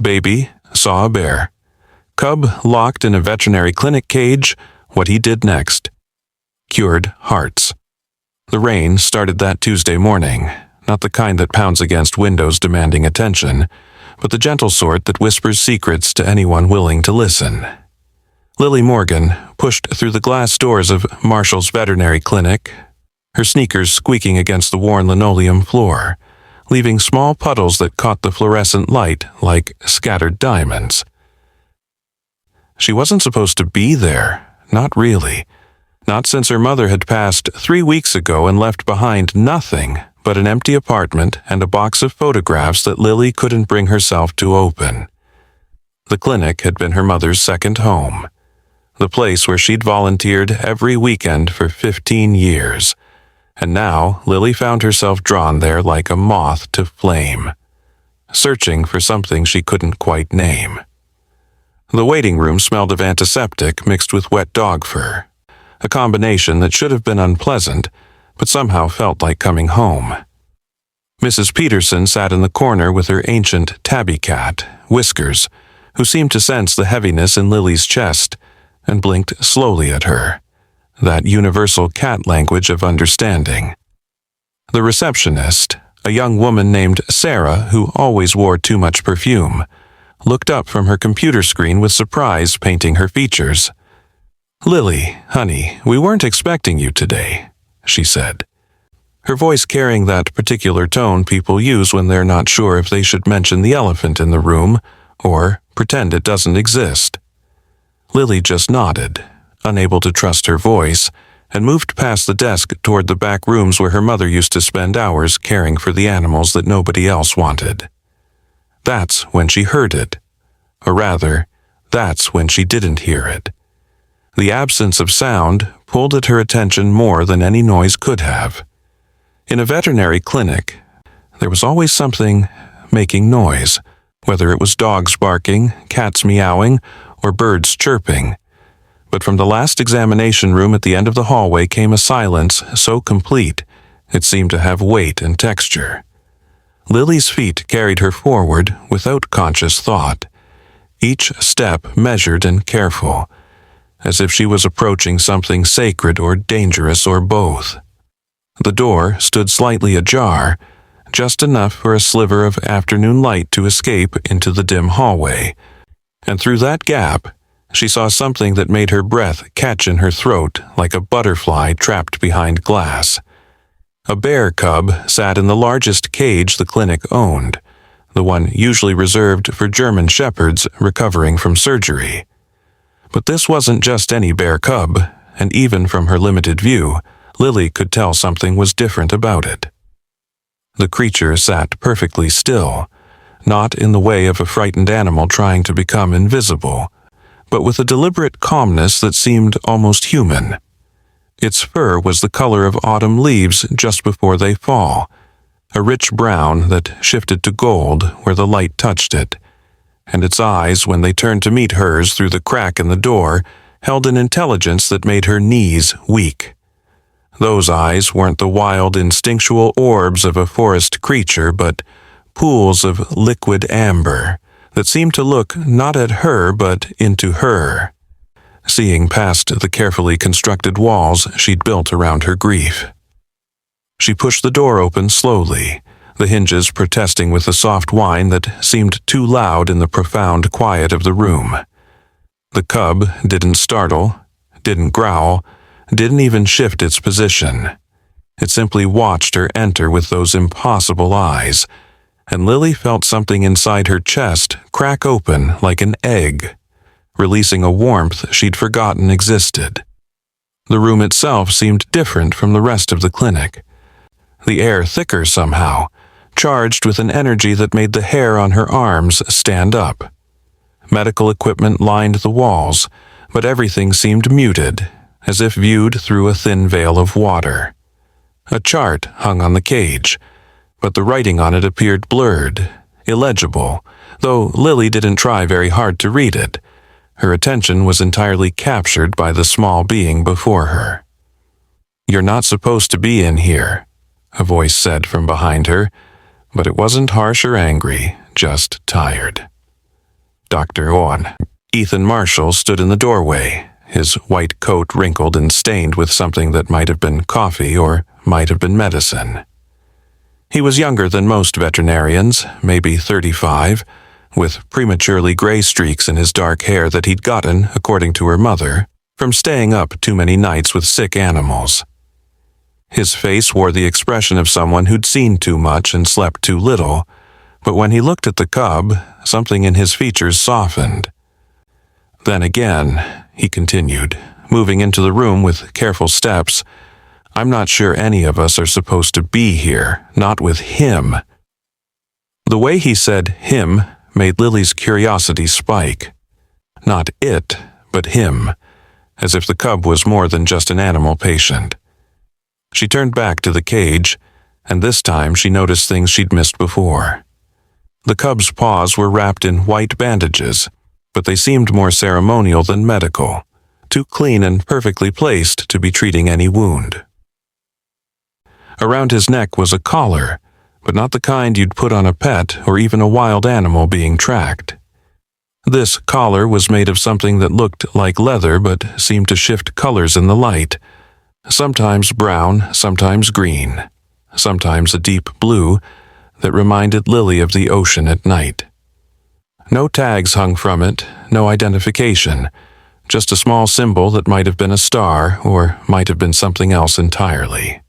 Baby saw a bear. Cub locked in a veterinary clinic cage. What he did next. Cured hearts. The rain started that Tuesday morning, not the kind that pounds against windows demanding attention, but the gentle sort that whispers secrets to anyone willing to listen. Lily Morgan pushed through the glass doors of Marshall's veterinary clinic, her sneakers squeaking against the worn linoleum floor, leaving small puddles that caught the fluorescent light like scattered diamonds. She wasn't supposed to be there, not really. Not since her mother had passed 3 weeks ago and left behind nothing but an empty apartment and a box of photographs that Lily couldn't bring herself to open. The clinic had been her mother's second home, the place where she'd volunteered every weekend for 15 years. And now Lily found herself drawn there like a moth to flame, searching for something she couldn't quite name. The waiting room smelled of antiseptic mixed with wet dog fur, a combination that should have been unpleasant, but somehow felt like coming home. Mrs. Peterson sat in the corner with her ancient tabby cat, Whiskers, who seemed to sense the heaviness in Lily's chest and blinked slowly at her, that universal cat language of understanding. The receptionist, a young woman named Sarah who always wore too much perfume, looked up from her computer screen with surprise painting her features. "Lily, honey, we weren't expecting you today," she said, her voice carrying that particular tone people use when they're not sure if they should mention the elephant in the room or pretend it doesn't exist. Lily just nodded, unable to trust her voice, and moved past the desk toward the back rooms where her mother used to spend hours caring for the animals that nobody else wanted. That's when she heard it. Or rather, that's when she didn't hear it. The absence of sound pulled at her attention more than any noise could have. In a veterinary clinic, there was always something making noise, whether it was dogs barking, cats meowing, or birds chirping. But from the last examination room at the end of the hallway came a silence so complete it seemed to have weight and texture. Lily's feet carried her forward without conscious thought, each step measured and careful, as if she was approaching something sacred or dangerous or both. The door stood slightly ajar, just enough for a sliver of afternoon light to escape into the dim hallway, and through that gap, she saw something that made her breath catch in her throat like a butterfly trapped behind glass. A bear cub sat in the largest cage the clinic owned, the one usually reserved for German shepherds recovering from surgery. But this wasn't just any bear cub, and even from her limited view, Lily could tell something was different about it. The creature sat perfectly still, not in the way of a frightened animal trying to become invisible, but with a deliberate calmness that seemed almost human. Its fur was the color of autumn leaves just before they fall, a rich brown that shifted to gold where the light touched it, and its eyes, when they turned to meet hers through the crack in the door, held an intelligence that made her knees weak. Those eyes weren't the wild, instinctual orbs of a forest creature, but pools of liquid amber that seemed to look not at her but into her, seeing past the carefully constructed walls she'd built around her grief. She pushed the door open slowly, the hinges protesting with the soft whine that seemed too loud in the profound quiet of the room. The cub didn't startle, didn't growl, didn't even shift its position. It simply watched her enter with those impossible eyes, and Lily felt something inside her chest crack open like an egg, releasing a warmth she'd forgotten existed. The room itself seemed different from the rest of the clinic, the air thicker somehow, charged with an energy that made the hair on her arms stand up. Medical equipment lined the walls, but everything seemed muted, as if viewed through a thin veil of water. A chart hung on the cage, but the writing on it appeared blurred, illegible, though Lily didn't try very hard to read it. Her attention was entirely captured by the small being before her. "You're not supposed to be in here," a voice said from behind her, but it wasn't harsh or angry, just tired. Dr. Owen. Ethan Marshall stood in the doorway, his white coat wrinkled and stained with something that might have been coffee or might have been medicine. He was younger than most veterinarians, maybe 35, with prematurely gray streaks in his dark hair that he'd gotten, according to her mother, from staying up too many nights with sick animals. His face wore the expression of someone who'd seen too much and slept too little, but when he looked at the cub, something in his features softened. Then again, he continued, moving into the room with careful steps, I'm not sure any of us are supposed to be here, not with him. The way he said him made Lily's curiosity spike. Not it, but him, as if the cub was more than just an animal patient. She turned back to the cage, and this time she noticed things she'd missed before. The cub's paws were wrapped in white bandages, but they seemed more ceremonial than medical, too clean and perfectly placed to be treating any wound. Around his neck was a collar, but not the kind you'd put on a pet or even a wild animal being tracked. This collar was made of something that looked like leather but seemed to shift colors in the light, sometimes brown, sometimes green, sometimes a deep blue that reminded Lily of the ocean at night. No tags hung from it, no identification, just a small symbol that might have been a star or might have been something else entirely.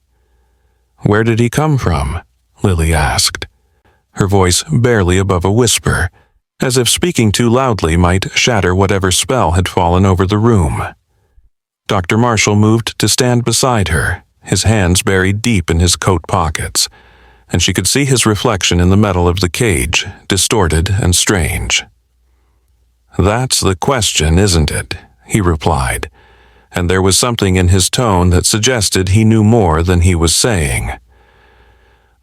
Where did he come from? Lily asked, her voice barely above a whisper, as if speaking too loudly might shatter whatever spell had fallen over the room. Dr. Marshall moved to stand beside her, his hands buried deep in his coat pockets, and she could see his reflection in the metal of the cage, distorted and strange. That's the question, isn't it? He replied, and there was something in his tone that suggested he knew more than he was saying.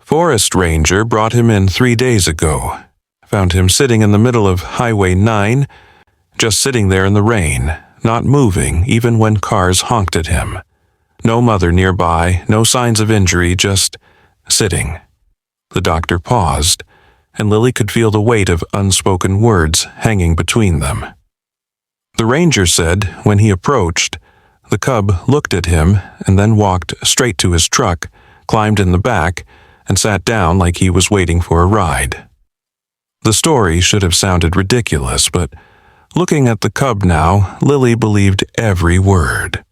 Forest Ranger brought him in 3 days ago, found him sitting in the middle of Highway 9, just sitting there in the rain, not moving even when cars honked at him. No mother nearby, no signs of injury, just sitting. The doctor paused, and Lily could feel the weight of unspoken words hanging between them. The ranger said, when he approached, the cub looked at him and then walked straight to his truck, climbed in the back, and sat down like he was waiting for a ride. The story should have sounded ridiculous, but looking at the cub now, Lily believed every word.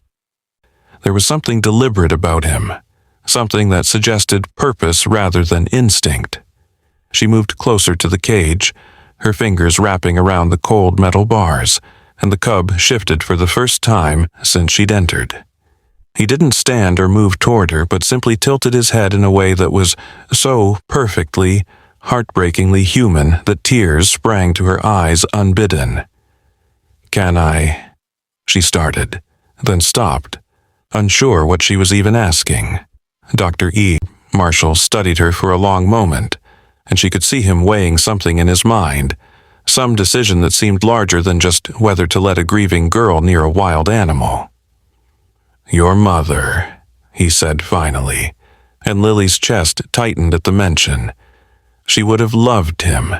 There was something deliberate about him, something that suggested purpose rather than instinct. She moved closer to the cage, her fingers wrapping around the cold metal bars, and the cub shifted for the first time since she'd entered. He didn't stand or move toward her, but simply tilted his head in a way that was so perfectly, heartbreakingly human that tears sprang to her eyes unbidden. "Can I?" she started, then stopped, unsure what she was even asking. Dr. Marshall studied her for a long moment, and she could see him weighing something in his mind, some decision that seemed larger than just whether to let a grieving girl near a wild animal. "Your mother," he said finally, and Lily's chest tightened at the mention. She would have loved him.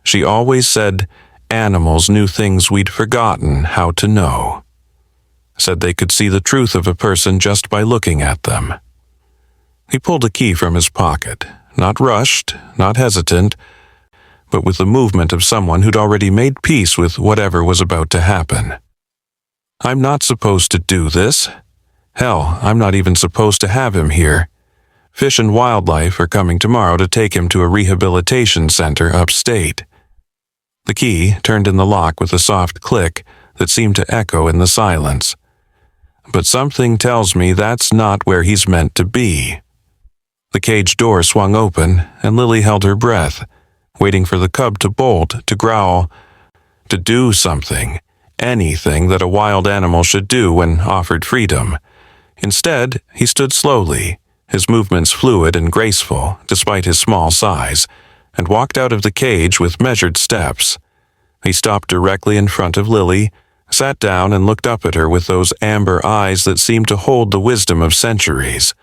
She always said animals knew things we'd forgotten how to know. Said they could see the truth of a person just by looking at them. He pulled a key from his pocket, not rushed, not hesitant, but with the movement of someone who'd already made peace with whatever was about to happen. "I'm not supposed to do this. Hell, I'm not even supposed to have him here. Fish and Wildlife are coming tomorrow to take him to a rehabilitation center upstate." The key turned in the lock with a soft click that seemed to echo in the silence. "But something tells me that's not where he's meant to be." The cage door swung open, and Lily held her breath, waiting for the cub to bolt, to growl, to do something, anything that a wild animal should do when offered freedom. Instead, he stood slowly, his movements fluid and graceful despite his small size, and walked out of the cage with measured steps. He stopped directly in front of Lily, sat down and looked up at her with those amber eyes that seemed to hold the wisdom of centuries.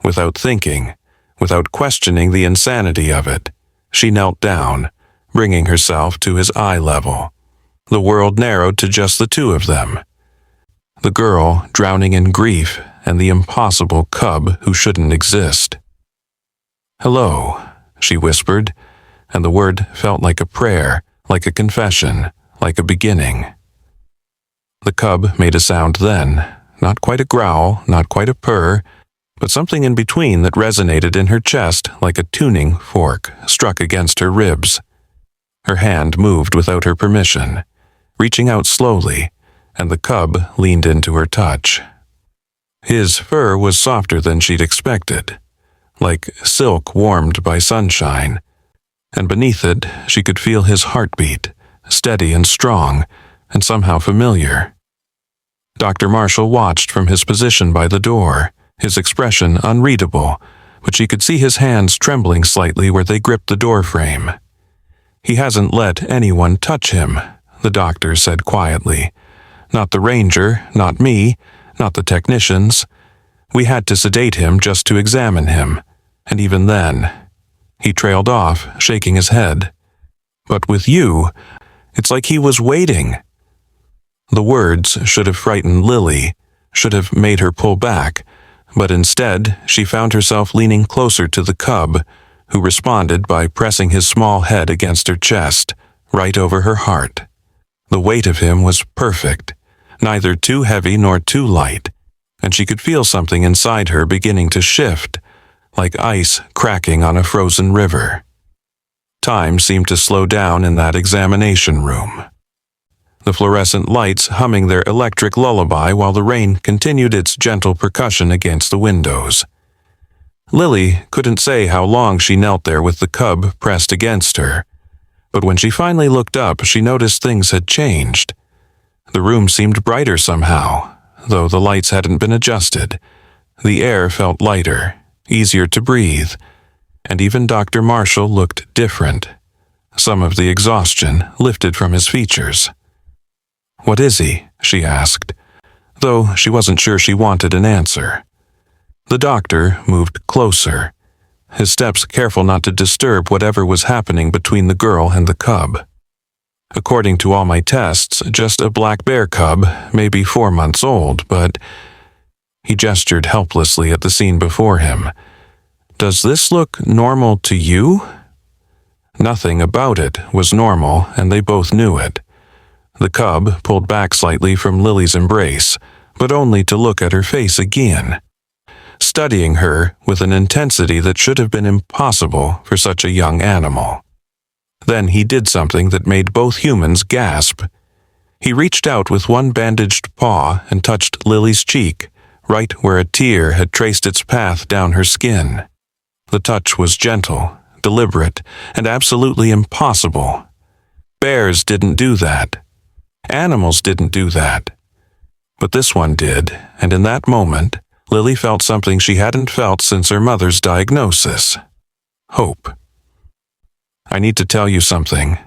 Without thinking, without questioning the insanity of it, she knelt down, bringing herself to his eye level. The world narrowed to just the two of them. The girl drowning in grief and the impossible cub who shouldn't exist. "Hello," she whispered, and the word felt like a prayer, like a confession, like a beginning. The cub made a sound then, not quite a growl, not quite a purr, but something in between that resonated in her chest like a tuning fork struck against her ribs. Her hand moved without her permission, reaching out slowly, and the cub leaned into her touch. His fur was softer than she'd expected, like silk warmed by sunshine, and beneath it she could feel his heartbeat, steady and strong, and somehow familiar. Dr. Marshall watched from his position by the door, his expression unreadable, but she could see his hands trembling slightly where they gripped the door frame. "He hasn't let anyone touch him," the doctor said quietly. "Not the ranger, not me, not the technicians. We had to sedate him just to examine him, and even then..." He trailed off, shaking his head. "But with you, it's like he was waiting." The words should have frightened Lily, should have made her pull back, but instead she found herself leaning closer to the cub, who responded by pressing his small head against her chest, right over her heart. The weight of him was perfect, neither too heavy nor too light, and she could feel something inside her beginning to shift, like ice cracking on a frozen river. Time seemed to slow down in that examination room, the fluorescent lights humming their electric lullaby while the rain continued its gentle percussion against the windows. Lily couldn't say how long she knelt there with the cub pressed against her, but when she finally looked up, she noticed things had changed. The room seemed brighter somehow, though the lights hadn't been adjusted. The air felt lighter, easier to breathe, and even Dr. Marshall looked different. Some of the exhaustion lifted from his features. "What is he?" she asked, though she wasn't sure she wanted an answer. The doctor moved closer, his steps careful not to disturb whatever was happening between the girl and the cub. "According to all my tests, just a black bear cub, maybe 4 months old, but..." He gestured helplessly at the scene before him. "Does this look normal to you?" Nothing about it was normal, and they both knew it. The cub pulled back slightly from Lily's embrace, but only to look at her face again, studying her with an intensity that should have been impossible for such a young animal. Then he did something that made both humans gasp. He reached out with one bandaged paw and touched Lily's cheek, right where a tear had traced its path down her skin. The touch was gentle, deliberate, and absolutely impossible. Bears didn't do that. Animals didn't do that. But this one did, and in that moment, Lily felt something she hadn't felt since her mother's diagnosis. Hope. "I need to tell you something,"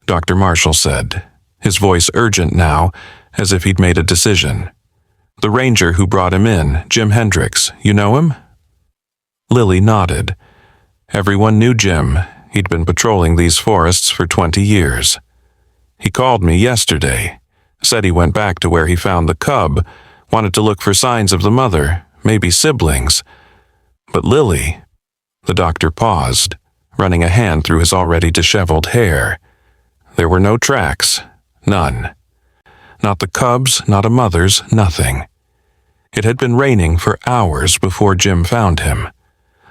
Dr. Marshall said, his voice urgent now, as if he'd made a decision. "The ranger who brought him in, Jim Hendricks, you know him?" Lily nodded. Everyone knew Jim. He'd been patrolling these forests for 20 years. "He called me yesterday, said he went back to where he found the cub, wanted to look for signs of the mother, maybe siblings. But Lily..." The doctor paused, running a hand through his already disheveled hair. There were no tracks, none. Not the cub's, not a mother's, nothing. It had been raining for hours before Jim found him.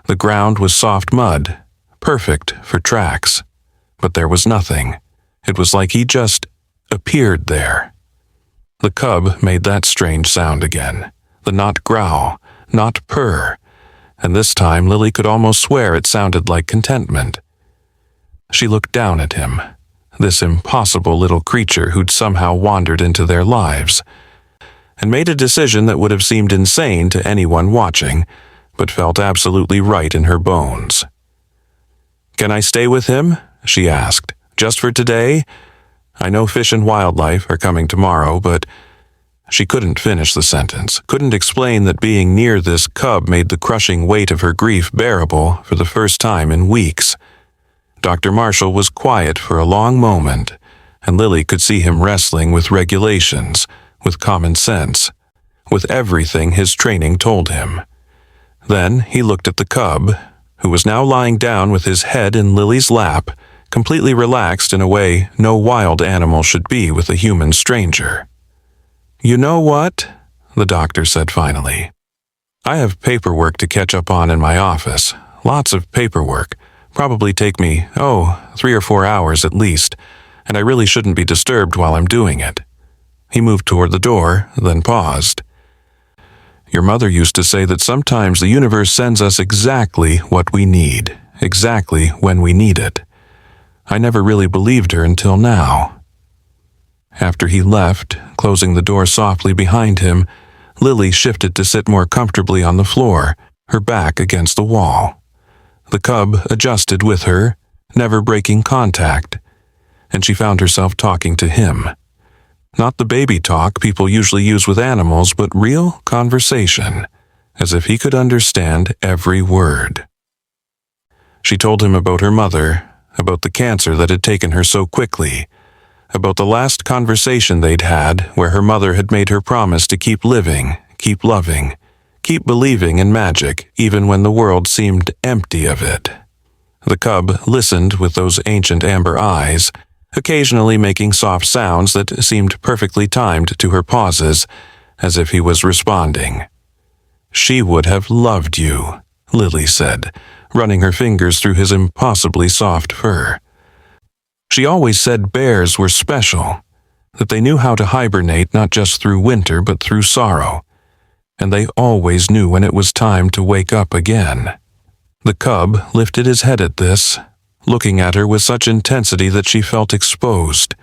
The ground was soft mud, perfect for tracks, but there was nothing. It was like he just appeared there. The cub made that strange sound again, the not growl, not purr, and this time Lily could almost swear it sounded like contentment. She looked down at him, this impossible little creature who'd somehow wandered into their lives, and made a decision that would have seemed insane to anyone watching, but felt absolutely right in her bones. "Can I stay with him?" she asked. "Just for today? I know Fish and Wildlife are coming tomorrow, but..." She couldn't finish the sentence, couldn't explain that being near this cub made the crushing weight of her grief bearable for the first time in weeks. Dr. Marshall was quiet for a long moment, and Lily could see him wrestling with regulations, with common sense, with everything his training told him. Then he looked at the cub, who was now lying down with his head in Lily's lap, completely relaxed in a way no wild animal should be with a human stranger. "You know what?" the doctor said finally. "I have paperwork to catch up on in my office. Lots of paperwork. Probably take me, 3 or 4 hours at least, and I really shouldn't be disturbed while I'm doing it." He moved toward the door, then paused. "Your mother used to say that sometimes the universe sends us exactly what we need, exactly when we need it. I never really believed her until now." After he left, closing the door softly behind him, Lily shifted to sit more comfortably on the floor, her back against the wall. The cub adjusted with her, never breaking contact, and she found herself talking to him. Not the baby talk people usually use with animals, but real conversation, as if he could understand every word. She told him about her mother, about the cancer that had taken her so quickly, about the last conversation they'd had where her mother had made her promise to keep living, keep loving, keep believing in magic even when the world seemed empty of it. The cub listened with those ancient amber eyes, occasionally making soft sounds that seemed perfectly timed to her pauses, as if he was responding. "She would have loved you," Lily said, running her fingers through his impossibly soft fur. She always said bears were special, that they knew how to hibernate not just through winter but through sorrow, and they always knew when it was time to wake up again. The cub lifted his head at this, looking at her with such intensity that she felt exposed,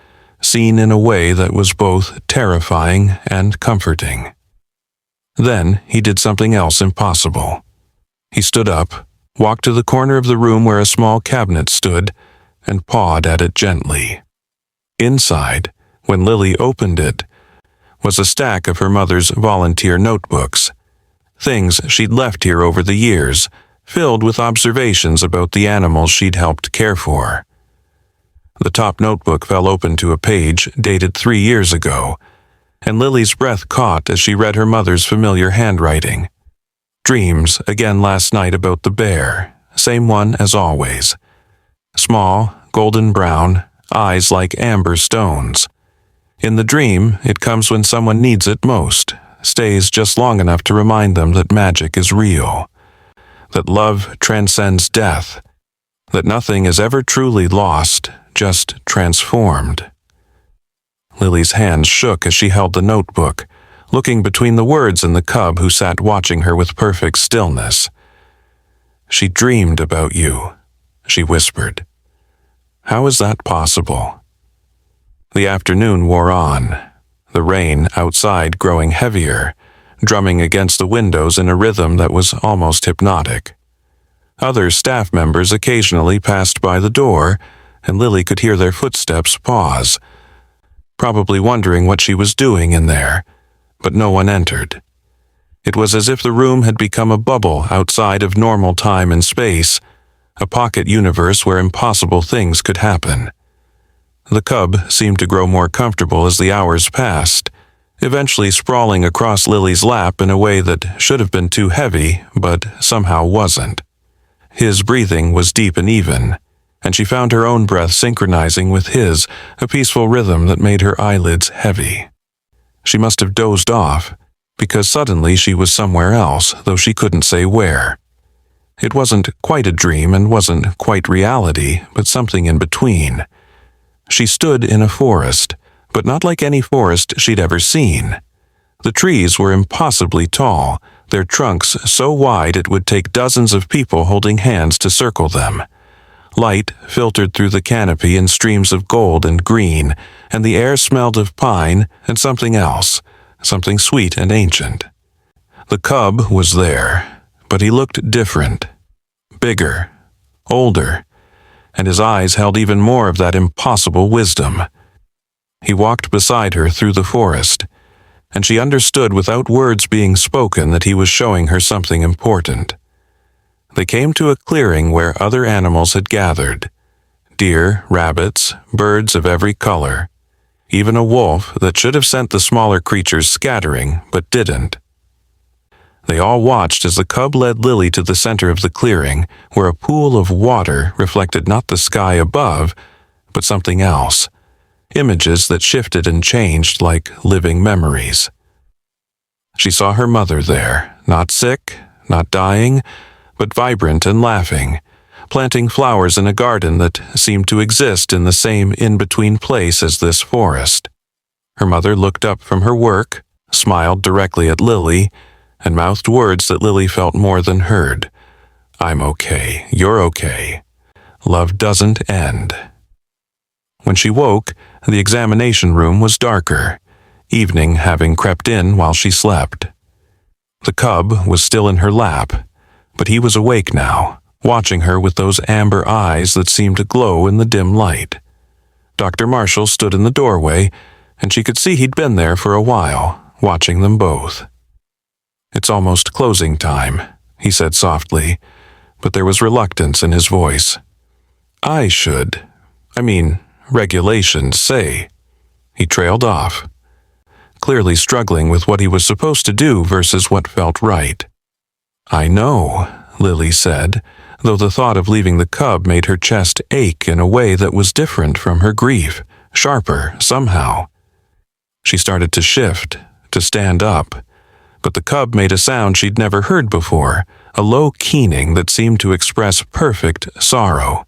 seen in a way that was both terrifying and comforting. Then he did something else impossible. He stood up, walked to the corner of the room where a small cabinet stood, and pawed at it gently. Inside, when Lily opened it, was a stack of her mother's volunteer notebooks, things she'd left here over the years, filled with observations about the animals she'd helped care for. The top notebook fell open to a page dated 3 years ago, and Lily's breath caught as she read her mother's familiar handwriting. Dreams again last night about the bear, same one as always. Small, golden brown, eyes like amber stones. In the dream, it comes when someone needs it most, stays just long enough to remind them that magic is real, that love transcends death, that nothing is ever truly lost, just transformed. Lily's hands shook as she held the notebook, looking between the words and the cub who sat watching her with perfect stillness. "She dreamed about you," she whispered. "How is that possible?" The afternoon wore on, the rain outside growing heavier, drumming against the windows in a rhythm that was almost hypnotic. Other staff members occasionally passed by the door, and Lily could hear their footsteps pause, probably wondering what she was doing in there, but no one entered. It was as if the room had become a bubble outside of normal time and space, a pocket universe where impossible things could happen. The cub seemed to grow more comfortable as the hours passed, eventually sprawling across Lily's lap in a way that should have been too heavy, but somehow wasn't. His breathing was deep and even, and she found her own breath synchronizing with his, a peaceful rhythm that made her eyelids heavy. She must have dozed off, because suddenly she was somewhere else, though she couldn't say where. It wasn't quite a dream and wasn't quite reality, but something in between. She stood in a forest, but not like any forest she'd ever seen. The trees were impossibly tall, their trunks so wide it would take dozens of people holding hands to circle them. Light filtered through the canopy in streams of gold and green, and the air smelled of pine and something else, something sweet and ancient. The cub was there, but he looked different, bigger, older, and his eyes held even more of that impossible wisdom. He walked beside her through the forest, and she understood without words being spoken that he was showing her something important. They came to a clearing where other animals had gathered, deer, rabbits, birds of every color. Even a wolf that should have sent the smaller creatures scattering, but didn't. They all watched as the cub led Lily to the center of the clearing, where a pool of water reflected not the sky above, but something else. Images that shifted and changed like living memories. She saw her mother there, not sick, not dying, but vibrant and laughing, planting flowers in a garden that seemed to exist in the same in-between place as this forest. Her mother looked up from her work, smiled directly at Lily, and mouthed words that Lily felt more than heard. "I'm okay. You're okay. Love doesn't end." When she woke, the examination room was darker, evening having crept in while she slept. The cub was still in her lap, but he was awake now, watching her with those amber eyes that seemed to glow in the dim light. Dr. Marshall stood in the doorway, and she could see he'd been there for a while, watching them both. "It's almost closing time," he said softly, but there was reluctance in his voice. Regulations say." He trailed off, clearly struggling with what he was supposed to do versus what felt right. "I know," Lily said, though the thought of leaving the cub made her chest ache in a way that was different from her grief, sharper somehow. She started to shift, to stand up, but the cub made a sound she'd never heard before, a low keening that seemed to express perfect sorrow.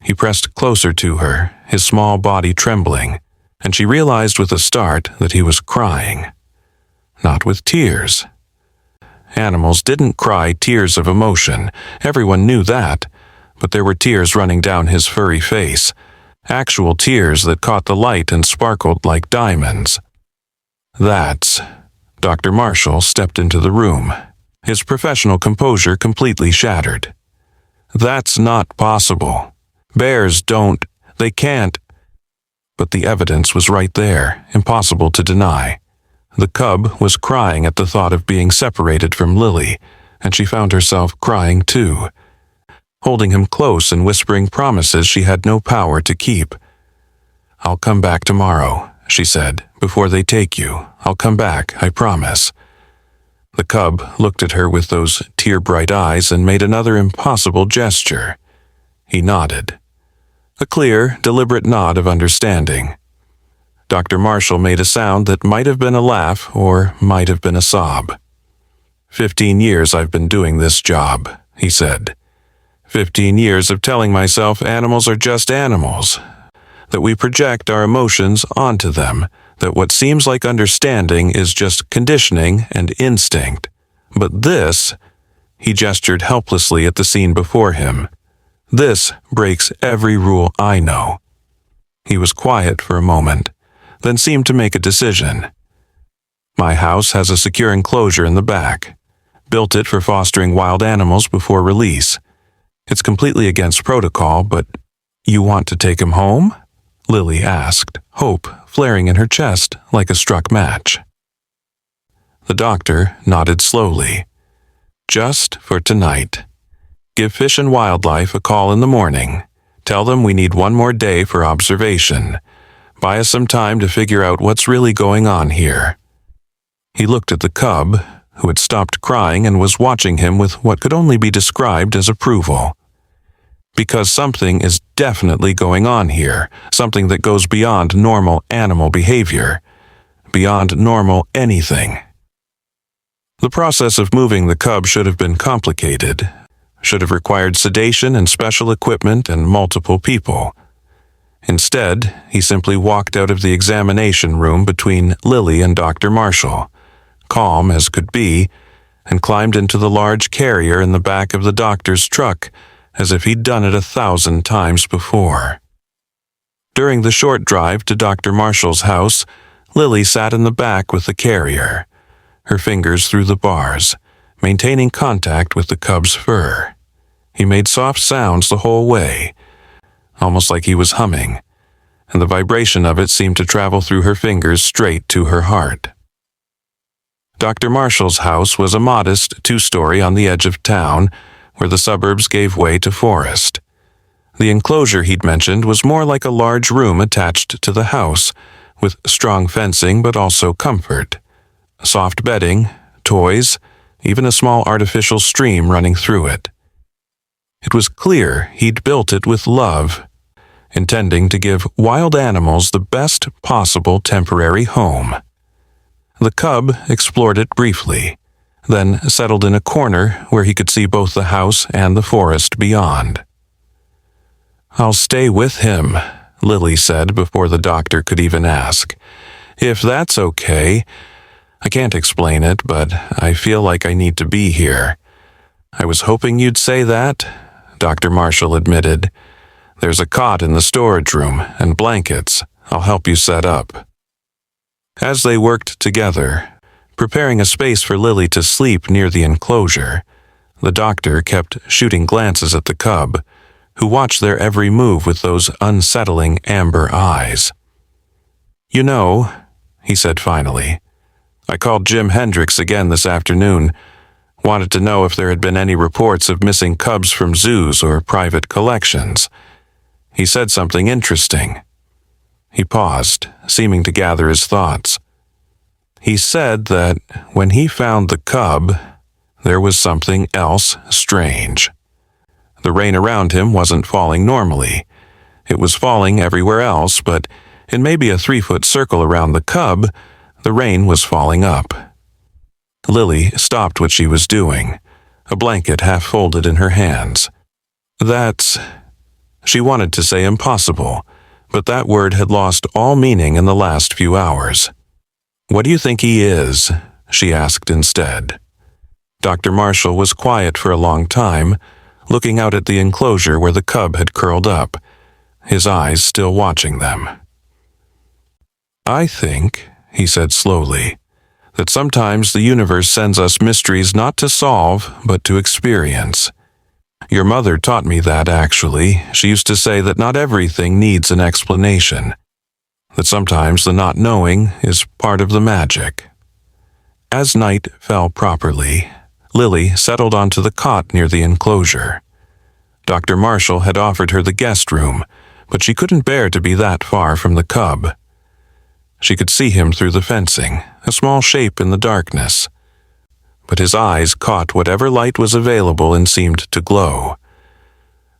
He pressed closer to her, his small body trembling, and she realized with a start that he was crying. Not with tears. Animals didn't cry tears of emotion, everyone knew that, but there were tears running down his furry face, actual tears that caught the light and sparkled like diamonds. Dr. Marshall stepped into the room, his professional composure completely shattered. "That's not possible. Bears they can't." But the evidence was right there, impossible to deny. The cub was crying at the thought of being separated from Lily, and she found herself crying too, holding him close and whispering promises she had no power to keep. "I'll come back tomorrow," she said, "before they take you. I'll come back, I promise." The cub looked at her with those tear-bright eyes and made another impossible gesture. He nodded. A clear, deliberate nod of understanding. Dr. Marshall made a sound that might have been a laugh or might have been a sob. 15 years I've been doing this job," he said. 15 years of telling myself animals are just animals, that we project our emotions onto them, that what seems like understanding is just conditioning and instinct. But this, he gestured helplessly at the scene before him, this breaks every rule I know. He was quiet for a moment, then seemed to make a decision. "My house has a secure enclosure in the back. Built it for fostering wild animals before release. It's completely against protocol, but you want to take him home?" Lily asked, hope flaring in her chest like a struck match. The doctor nodded slowly. "Just for tonight. Give Fish and Wildlife a call in the morning. Tell them we need one more day for observation. Buy us some time to figure out what's really going on here." He looked at the cub, who had stopped crying and was watching him with what could only be described as approval. Because something is definitely going on here, something that goes beyond normal animal behavior, beyond normal anything. The process of moving the cub should have been complicated, should have required sedation and special equipment and multiple people. Instead, he simply walked out of the examination room between Lily and Dr. Marshall, calm as could be, and climbed into the large carrier in the back of the doctor's truck as if he'd done it 1,000 times before. During the short drive to Dr. Marshall's house, Lily sat in the back with the carrier, her fingers through the bars, maintaining contact with the cub's fur. He made soft sounds the whole way, almost like he was humming, and the vibration of it seemed to travel through her fingers straight to her heart. Dr. Marshall's house was a modest 2-story on the edge of town, where the suburbs gave way to forest. The enclosure he'd mentioned was more like a large room attached to the house, with strong fencing but also comfort. Soft bedding, toys, even a small artificial stream running through it. It was clear he'd built it with love, intending to give wild animals the best possible temporary home. The cub explored it briefly, then settled in a corner where he could see both the house and the forest beyond. "I'll stay with him," Lily said before the doctor could even ask. "If that's okay. I can't explain it, but I feel like I need to be here." "I was hoping you'd say that," Dr. Marshall admitted. "There's a cot in the storage room and blankets. I'll help you set up." As they worked together, preparing a space for Lily to sleep near the enclosure, the doctor kept shooting glances at the cub, who watched their every move with those unsettling amber eyes. "You know," he said finally, "I called Jim Hendricks again this afternoon. Wanted to know if there had been any reports of missing cubs from zoos or private collections. He said something interesting." He paused, seeming to gather his thoughts. "He said that when he found the cub, there was something else strange. The rain around him wasn't falling normally. It was falling everywhere else, but in maybe a 3-foot circle around the cub, the rain was falling up." Lily stopped what she was doing, a blanket half folded in her hands. "That's—" She wanted to say impossible, but that word had lost all meaning in the last few hours. "What do you think he is?" she asked instead. Dr. Marshall was quiet for a long time, looking out at the enclosure where the cub had curled up, his eyes still watching them. "I think," he said slowly, "that sometimes the universe sends us mysteries not to solve, but to experience. Your mother taught me that, actually. She used to say that not everything needs an explanation, that sometimes the not knowing is part of the magic." As night fell properly, Lily settled onto the cot near the enclosure. Dr. Marshall had offered her the guest room, but she couldn't bear to be that far from the cub. She could see him through the fencing, a small shape in the darkness. But his eyes caught whatever light was available and seemed to glow.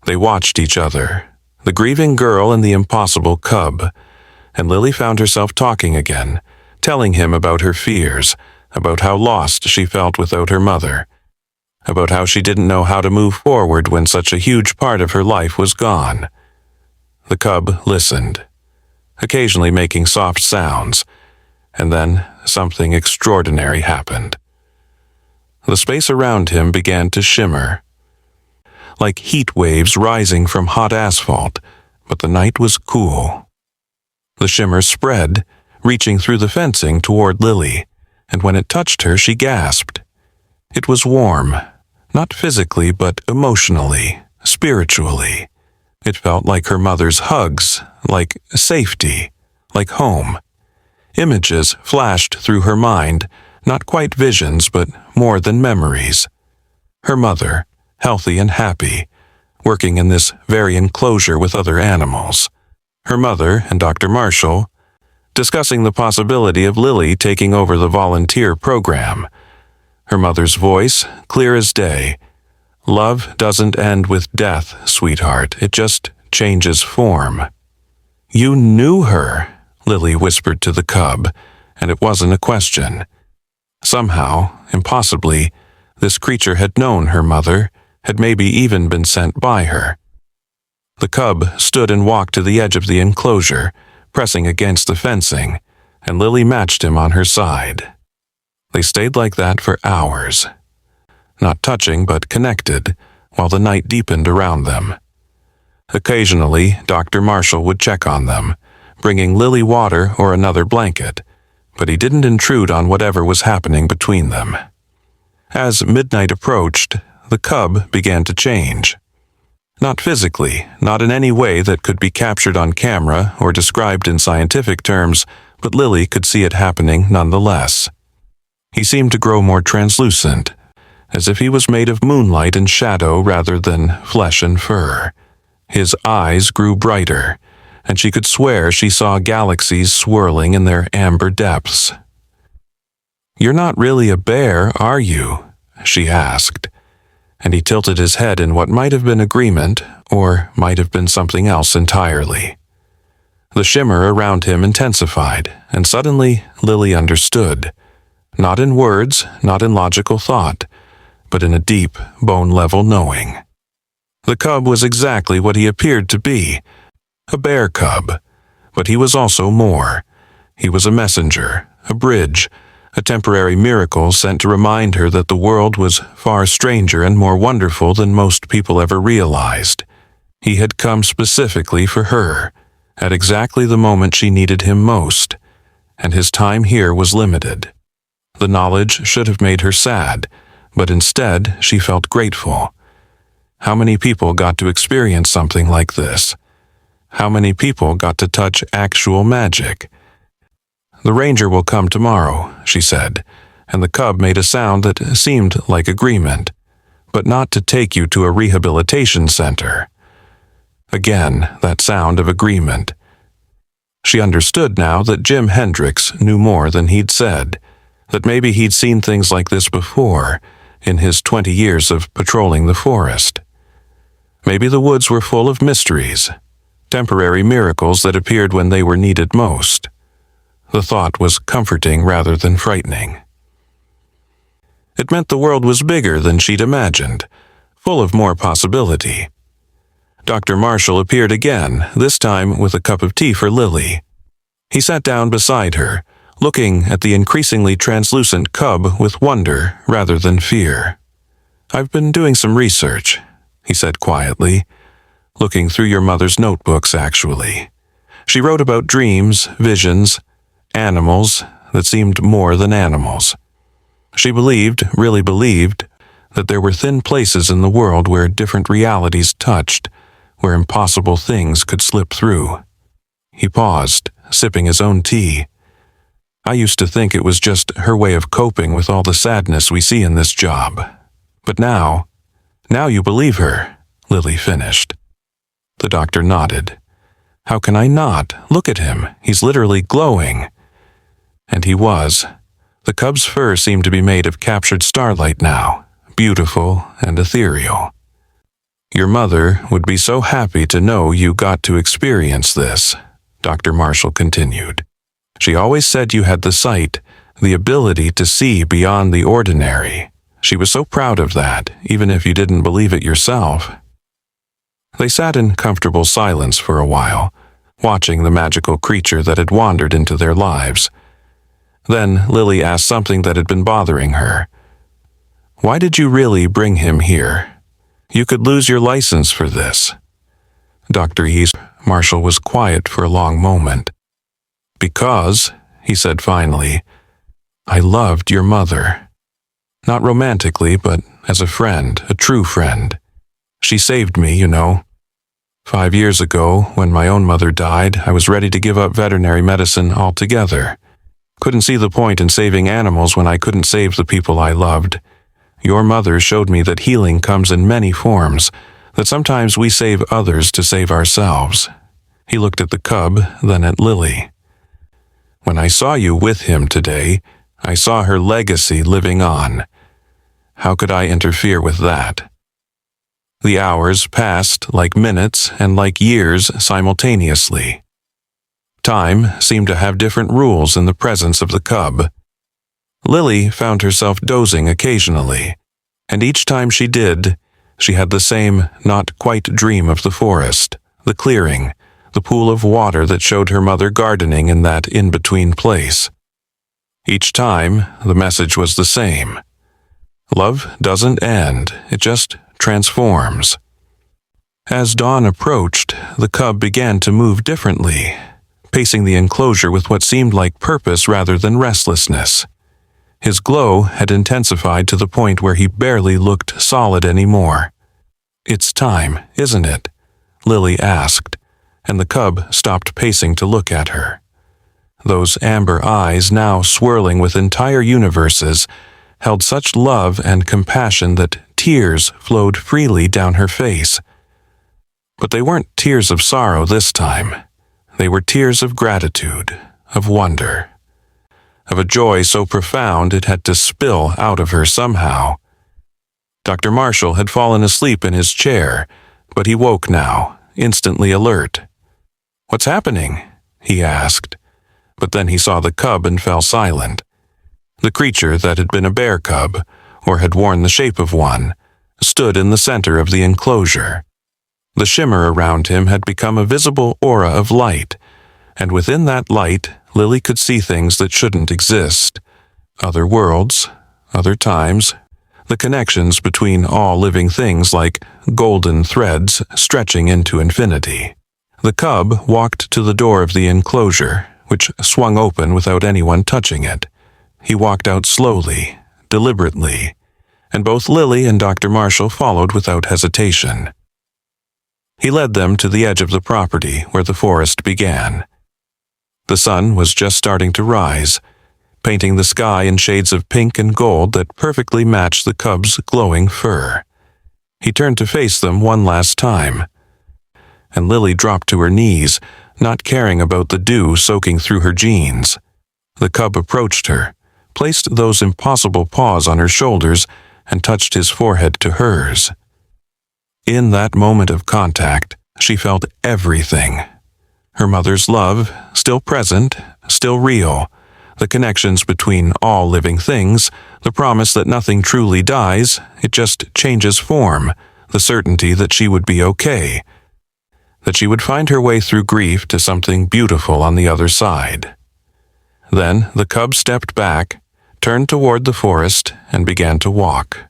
They watched each other, the grieving girl and the impossible cub, and Lily found herself talking again, telling him about her fears, about how lost she felt without her mother, about how she didn't know how to move forward when such a huge part of her life was gone. The cub listened, occasionally making soft sounds, and then something extraordinary happened. The space around him began to shimmer, like heat waves rising from hot asphalt, but the night was cool. The shimmer spread, reaching through the fencing toward Lily, and when it touched her, she gasped. It was warm, not physically but emotionally, spiritually. It felt like her mother's hugs, like safety, like home. Images flashed through her mind, not quite visions, but more than memories. Her mother, healthy and happy, working in this very enclosure with other animals. Her mother and Dr. Marshall discussing the possibility of Lily taking over the volunteer program. Her mother's voice, clear as day. "Love doesn't end with death, sweetheart. It just changes form." "You knew her," Lily whispered to the cub, and it wasn't a question. Somehow, impossibly, this creature had known her mother, had maybe even been sent by her. The cub stood and walked to the edge of the enclosure, pressing against the fencing, and Lily matched him on her side. They stayed like that for hours, not touching but connected, while the night deepened around them. Occasionally, Dr. Marshall would check on them, bringing Lily water or another blanket, but he didn't intrude on whatever was happening between them. As midnight approached, the cub began to change. Not physically, not in any way that could be captured on camera or described in scientific terms, but Lily could see it happening nonetheless. He seemed to grow more translucent, as if he was made of moonlight and shadow rather than flesh and fur. His eyes grew brighter, and she could swear she saw galaxies swirling in their amber depths. "You're not really a bear, are you?" she asked, and he tilted his head in what might have been agreement or might have been something else entirely. The shimmer around him intensified, and suddenly Lily understood, not in words, not in logical thought, but in a deep, bone-level knowing. The cub was exactly what he appeared to be, a bear cub, but he was also more. He was a messenger, a bridge, a temporary miracle sent to remind her that the world was far stranger and more wonderful than most people ever realized. He had come specifically for her, at exactly the moment she needed him most, and his time here was limited. The knowledge should have made her sad, but instead she felt grateful. How many people got to experience something like this? How many people got to touch actual magic? "The ranger will come tomorrow," she said, and the cub made a sound that seemed like agreement, "but not to take you to a rehabilitation center." Again, that sound of agreement. She understood now that Jim Hendricks knew more than he'd said, that maybe he'd seen things like this before, in his 20 years of patrolling the forest. Maybe the woods were full of mysteries, temporary miracles that appeared when they were needed most. The thought was comforting rather than frightening. It meant the world was bigger than she'd imagined, full of more possibility. Dr. Marshall appeared again, this time with a cup of tea for Lily. He sat down beside her, looking at the increasingly translucent cub with wonder rather than fear. "I've been doing some research," he said quietly, "looking through your mother's notebooks, actually. She wrote about dreams, visions, animals that seemed more than animals. She believed, really believed, that there were thin places in the world where different realities touched, where impossible things could slip through." He paused, sipping his own tea. "I used to think it was just her way of coping with all the sadness we see in this job. But now you believe her," Lily finished. The doctor nodded. "How can I not? Look at him. He's literally glowing." And he was. The cub's fur seemed to be made of captured starlight now, beautiful and ethereal. "Your mother would be so happy to know you got to experience this," Dr. Marshall continued. "She always said you had the sight, the ability to see beyond the ordinary. She was so proud of that, even if you didn't believe it yourself." They sat in comfortable silence for a while, watching the magical creature that had wandered into their lives. Then Lily asked something that had been bothering her. "Why did you really bring him here? You could lose your license for this." Dr. Marshall was quiet for a long moment. "Because," he said finally, "I loved your mother. Not romantically, but as a friend, a true friend. She saved me, you know. 5 years ago, when my own mother died, I was ready to give up veterinary medicine altogether. Couldn't see the point in saving animals when I couldn't save the people I loved. Your mother showed me that healing comes in many forms, that sometimes we save others to save ourselves." He looked at the cub, then at Lily. "When I saw you with him today, I saw her legacy living on. How could I interfere with that?" The hours passed like minutes and like years simultaneously. Time seemed to have different rules in the presence of the cub. Lily found herself dozing occasionally, and each time she did, she had the same not-quite dream of the forest, the clearing, the pool of water that showed her mother gardening in that in-between place. Each time, the message was the same. Love doesn't end, it just transforms. As dawn approached, the cub began to move differently, pacing the enclosure with what seemed like purpose rather than restlessness. His glow had intensified to the point where he barely looked solid anymore. "It's time, isn't it?" Lily asked, and the cub stopped pacing to look at her. Those amber eyes, now swirling with entire universes, held such love and compassion that tears flowed freely down her face. But they weren't tears of sorrow this time. They were tears of gratitude, of wonder, of a joy so profound it had to spill out of her somehow. Dr. Marshall had fallen asleep in his chair, but he woke now, instantly alert. "What's happening?" he asked, but then he saw the cub and fell silent. The creature that had been a bear cub, or had worn the shape of one, stood in the center of the enclosure. The shimmer around him had become a visible aura of light, and within that light, Lily could see things that shouldn't exist. Other worlds, other times, the connections between all living things like golden threads stretching into infinity. The cub walked to the door of the enclosure, which swung open without anyone touching it. He walked out slowly, deliberately, and both Lily and Dr. Marshall followed without hesitation. He led them to the edge of the property where the forest began. The sun was just starting to rise, painting the sky in shades of pink and gold that perfectly matched the cub's glowing fur. He turned to face them one last time, and Lily dropped to her knees, not caring about the dew soaking through her jeans. The cub approached her, placed those impossible paws on her shoulders, and touched his forehead to hers. In that moment of contact, she felt everything. Her mother's love, still present, still real, the connections between all living things, the promise that nothing truly dies, it just changes form, the certainty that she would be okay, that she would find her way through grief to something beautiful on the other side. Then the cub stepped back, turned toward the forest, and began to walk.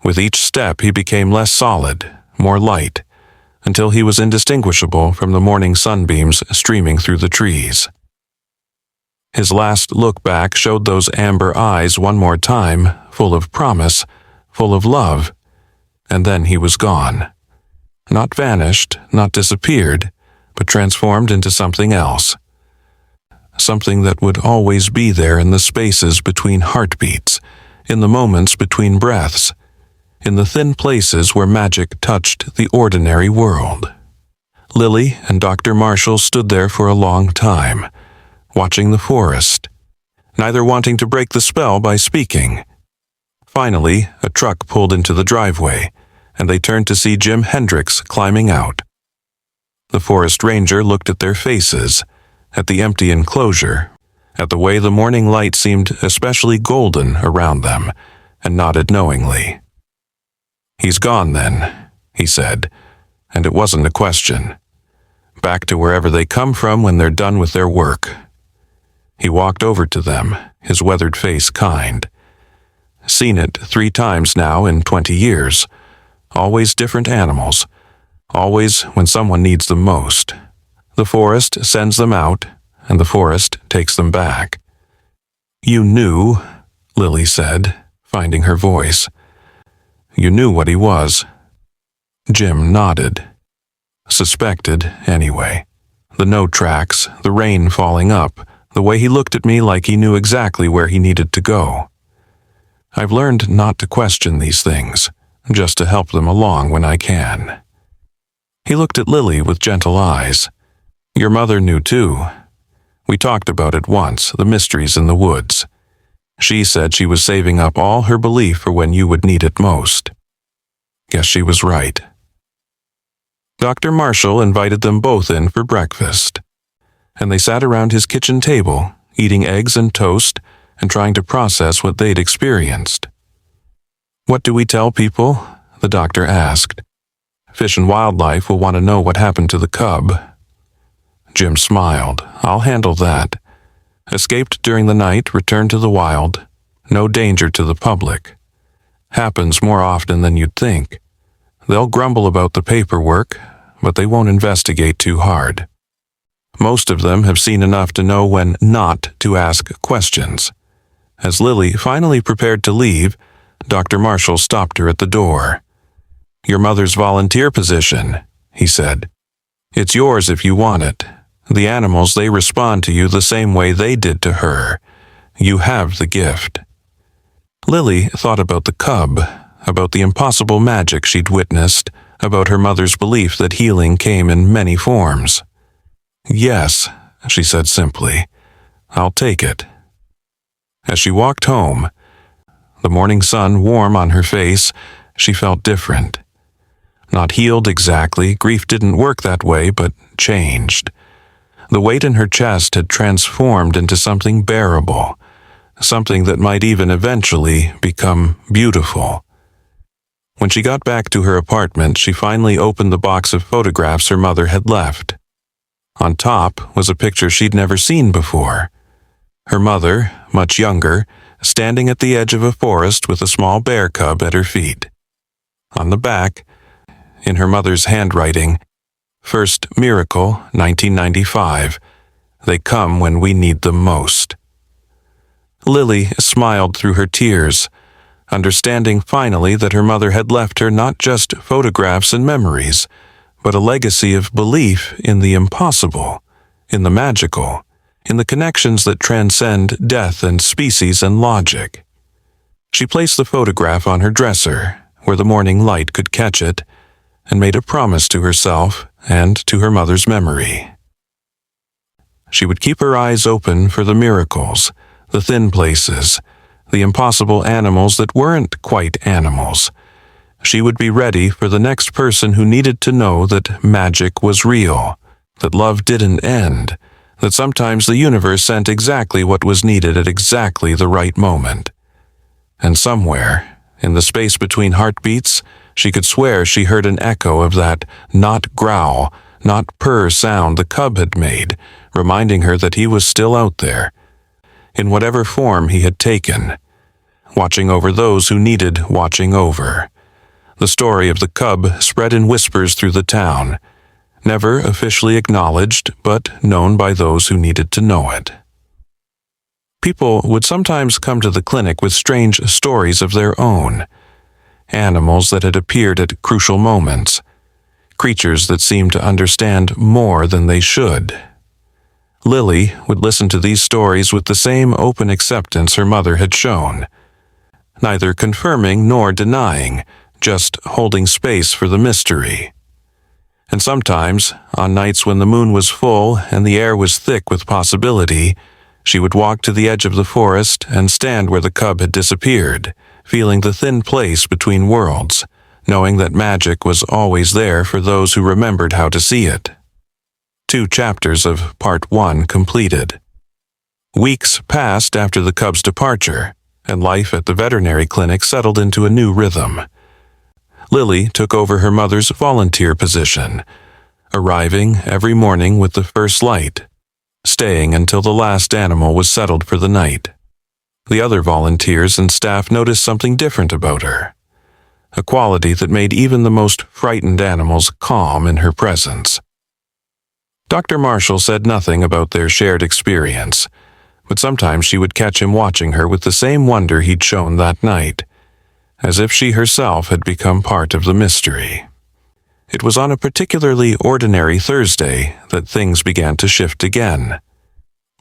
With each step he became less solid, more light, until he was indistinguishable from the morning sunbeams streaming through the trees. His last look back showed those amber eyes one more time, full of promise, full of love, and then he was gone. Not vanished, not disappeared, but transformed into something else. Something that would always be there in the spaces between heartbeats, in the moments between breaths, in the thin places where magic touched the ordinary world. Lily and Dr. Marshall stood there for a long time, watching the forest, neither wanting to break the spell by speaking. Finally, a truck pulled into the driveway, and they turned to see Jim Hendricks climbing out. The forest ranger looked at their faces, at the empty enclosure, at the way the morning light seemed especially golden around them, and nodded knowingly. "He's gone then," he said, and it wasn't a question. "Back to wherever they come from when they're done with their work." He walked over to them, his weathered face kind. Seen it 3 times now in 20 years. Always different animals. Always when someone needs them most. The forest sends them out, and the forest takes them back. "You knew," Lily said, finding her voice. "You knew what he was." Jim nodded. Suspected, anyway. The note tracks, the rain falling up, the way he looked at me like he knew exactly where he needed to go. I've learned not to question these things, just to help them along when I can. He looked at Lily with gentle eyes. "Your mother knew too. We talked about it once, the mysteries in the woods. She said she was saving up all her belief for when you would need it most. Guess she was right." Dr. Marshall invited them both in for breakfast, and they sat around his kitchen table, eating eggs and toast and trying to process what they'd experienced. "What do we tell people?" the doctor asked. "Fish and Wildlife will want to know what happened to the cub." Jim smiled. "I'll handle that. Escaped during the night, returned to the wild. No danger to the public. Happens more often than you'd think. They'll grumble about the paperwork, but they won't investigate too hard. Most of them have seen enough to know when not to ask questions." As Lily finally prepared to leave, Dr. Marshall stopped her at the door. "Your mother's volunteer position," he said. "It's yours if you want it. The animals, they respond to you the same way they did to her. You have the gift." Lily thought about the cub, about the impossible magic she'd witnessed, about her mother's belief that healing came in many forms. "Yes," she said simply, "I'll take it." As she walked home, the morning sun warm on her face, she felt different. Not healed exactly, grief didn't work that way, but changed. The weight in her chest had transformed into something bearable, something that might even eventually become beautiful. When she got back to her apartment, she finally opened the box of photographs her mother had left. On top was a picture she'd never seen before. Her mother, much younger, standing at the edge of a forest with a small bear cub at her feet. On the back, in her mother's handwriting, "First miracle, 1995. They come when we need them most." Lily smiled through her tears, understanding finally that her mother had left her not just photographs and memories, but a legacy of belief in the impossible, in the magical, in the connections that transcend death and species and logic. She placed the photograph on her dresser, where the morning light could catch it, and made a promise to herself and to her mother's memory. She would keep her eyes open for the miracles, the thin places, the impossible animals that weren't quite animals. She would be ready for the next person who needed to know that magic was real, that love didn't end, that sometimes the universe sent exactly what was needed at exactly the right moment. And somewhere, in the space between heartbeats, she could swear she heard an echo of that not growl, not purr sound the cub had made, reminding her that he was still out there, in whatever form he had taken, watching over those who needed watching over. The story of the cub spread in whispers through the town, never officially acknowledged, but known by those who needed to know it. People would sometimes come to the clinic with strange stories of their own, animals that had appeared at crucial moments, creatures that seemed to understand more than they should. Lily would listen to these stories with the same open acceptance her mother had shown, neither confirming nor denying, just holding space for the mystery. And sometimes, on nights when the moon was full and the air was thick with possibility, she would walk to the edge of the forest and stand where the cub had disappeared, feeling the thin place between worlds, knowing that magic was always there for those who remembered how to see it. 2 chapters of Part 1 completed. Weeks passed after the cub's departure, and life at the veterinary clinic settled into a new rhythm. Lily took over her mother's volunteer position, arriving every morning with the first light, staying until the last animal was settled for the night. The other volunteers and staff noticed something different about her, a quality that made even the most frightened animals calm in her presence. Dr. Marshall said nothing about their shared experience, but sometimes she would catch him watching her with the same wonder he'd shown that night, as if she herself had become part of the mystery. It was on a particularly ordinary Thursday that things began to shift again.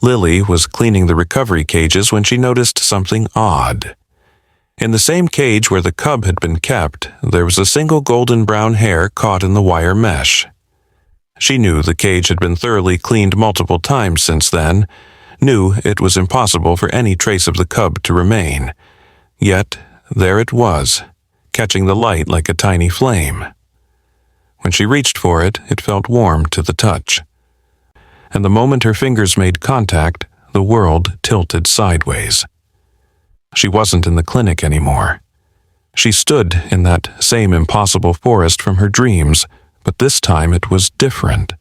Lily was cleaning the recovery cages when she noticed something odd. In the same cage where the cub had been kept, there was a single golden brown hair caught in the wire mesh. She knew the cage had been thoroughly cleaned multiple times since then, knew it was impossible for any trace of the cub to remain. Yet, there it was, catching the light like a tiny flame. When she reached for it, it felt warm to the touch. And the moment her fingers made contact, the world tilted sideways. She wasn't in the clinic anymore. She stood in that same impossible forest from her dreams, but this time it was different.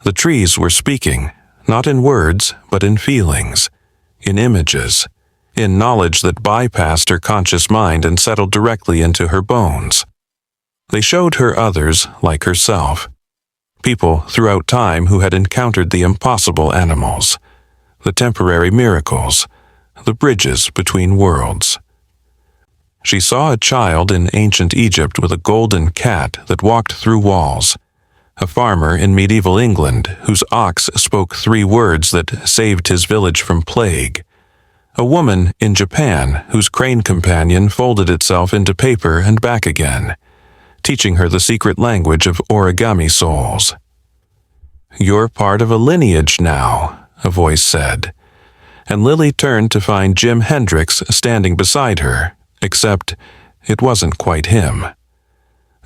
The trees were speaking, not in words, but in feelings, in images, in knowledge that bypassed her conscious mind and settled directly into her bones. They showed her others like herself, people throughout time who had encountered the impossible animals, the temporary miracles, the bridges between worlds. She saw a child in ancient Egypt with a golden cat that walked through walls, a farmer in medieval England whose ox spoke 3 words that saved his village from plague, a woman in Japan whose crane companion folded itself into paper and back again, teaching her the secret language of origami souls. "You're part of a lineage now," a voice said, and Lily turned to find Jim Hendricks standing beside her, except it wasn't quite him.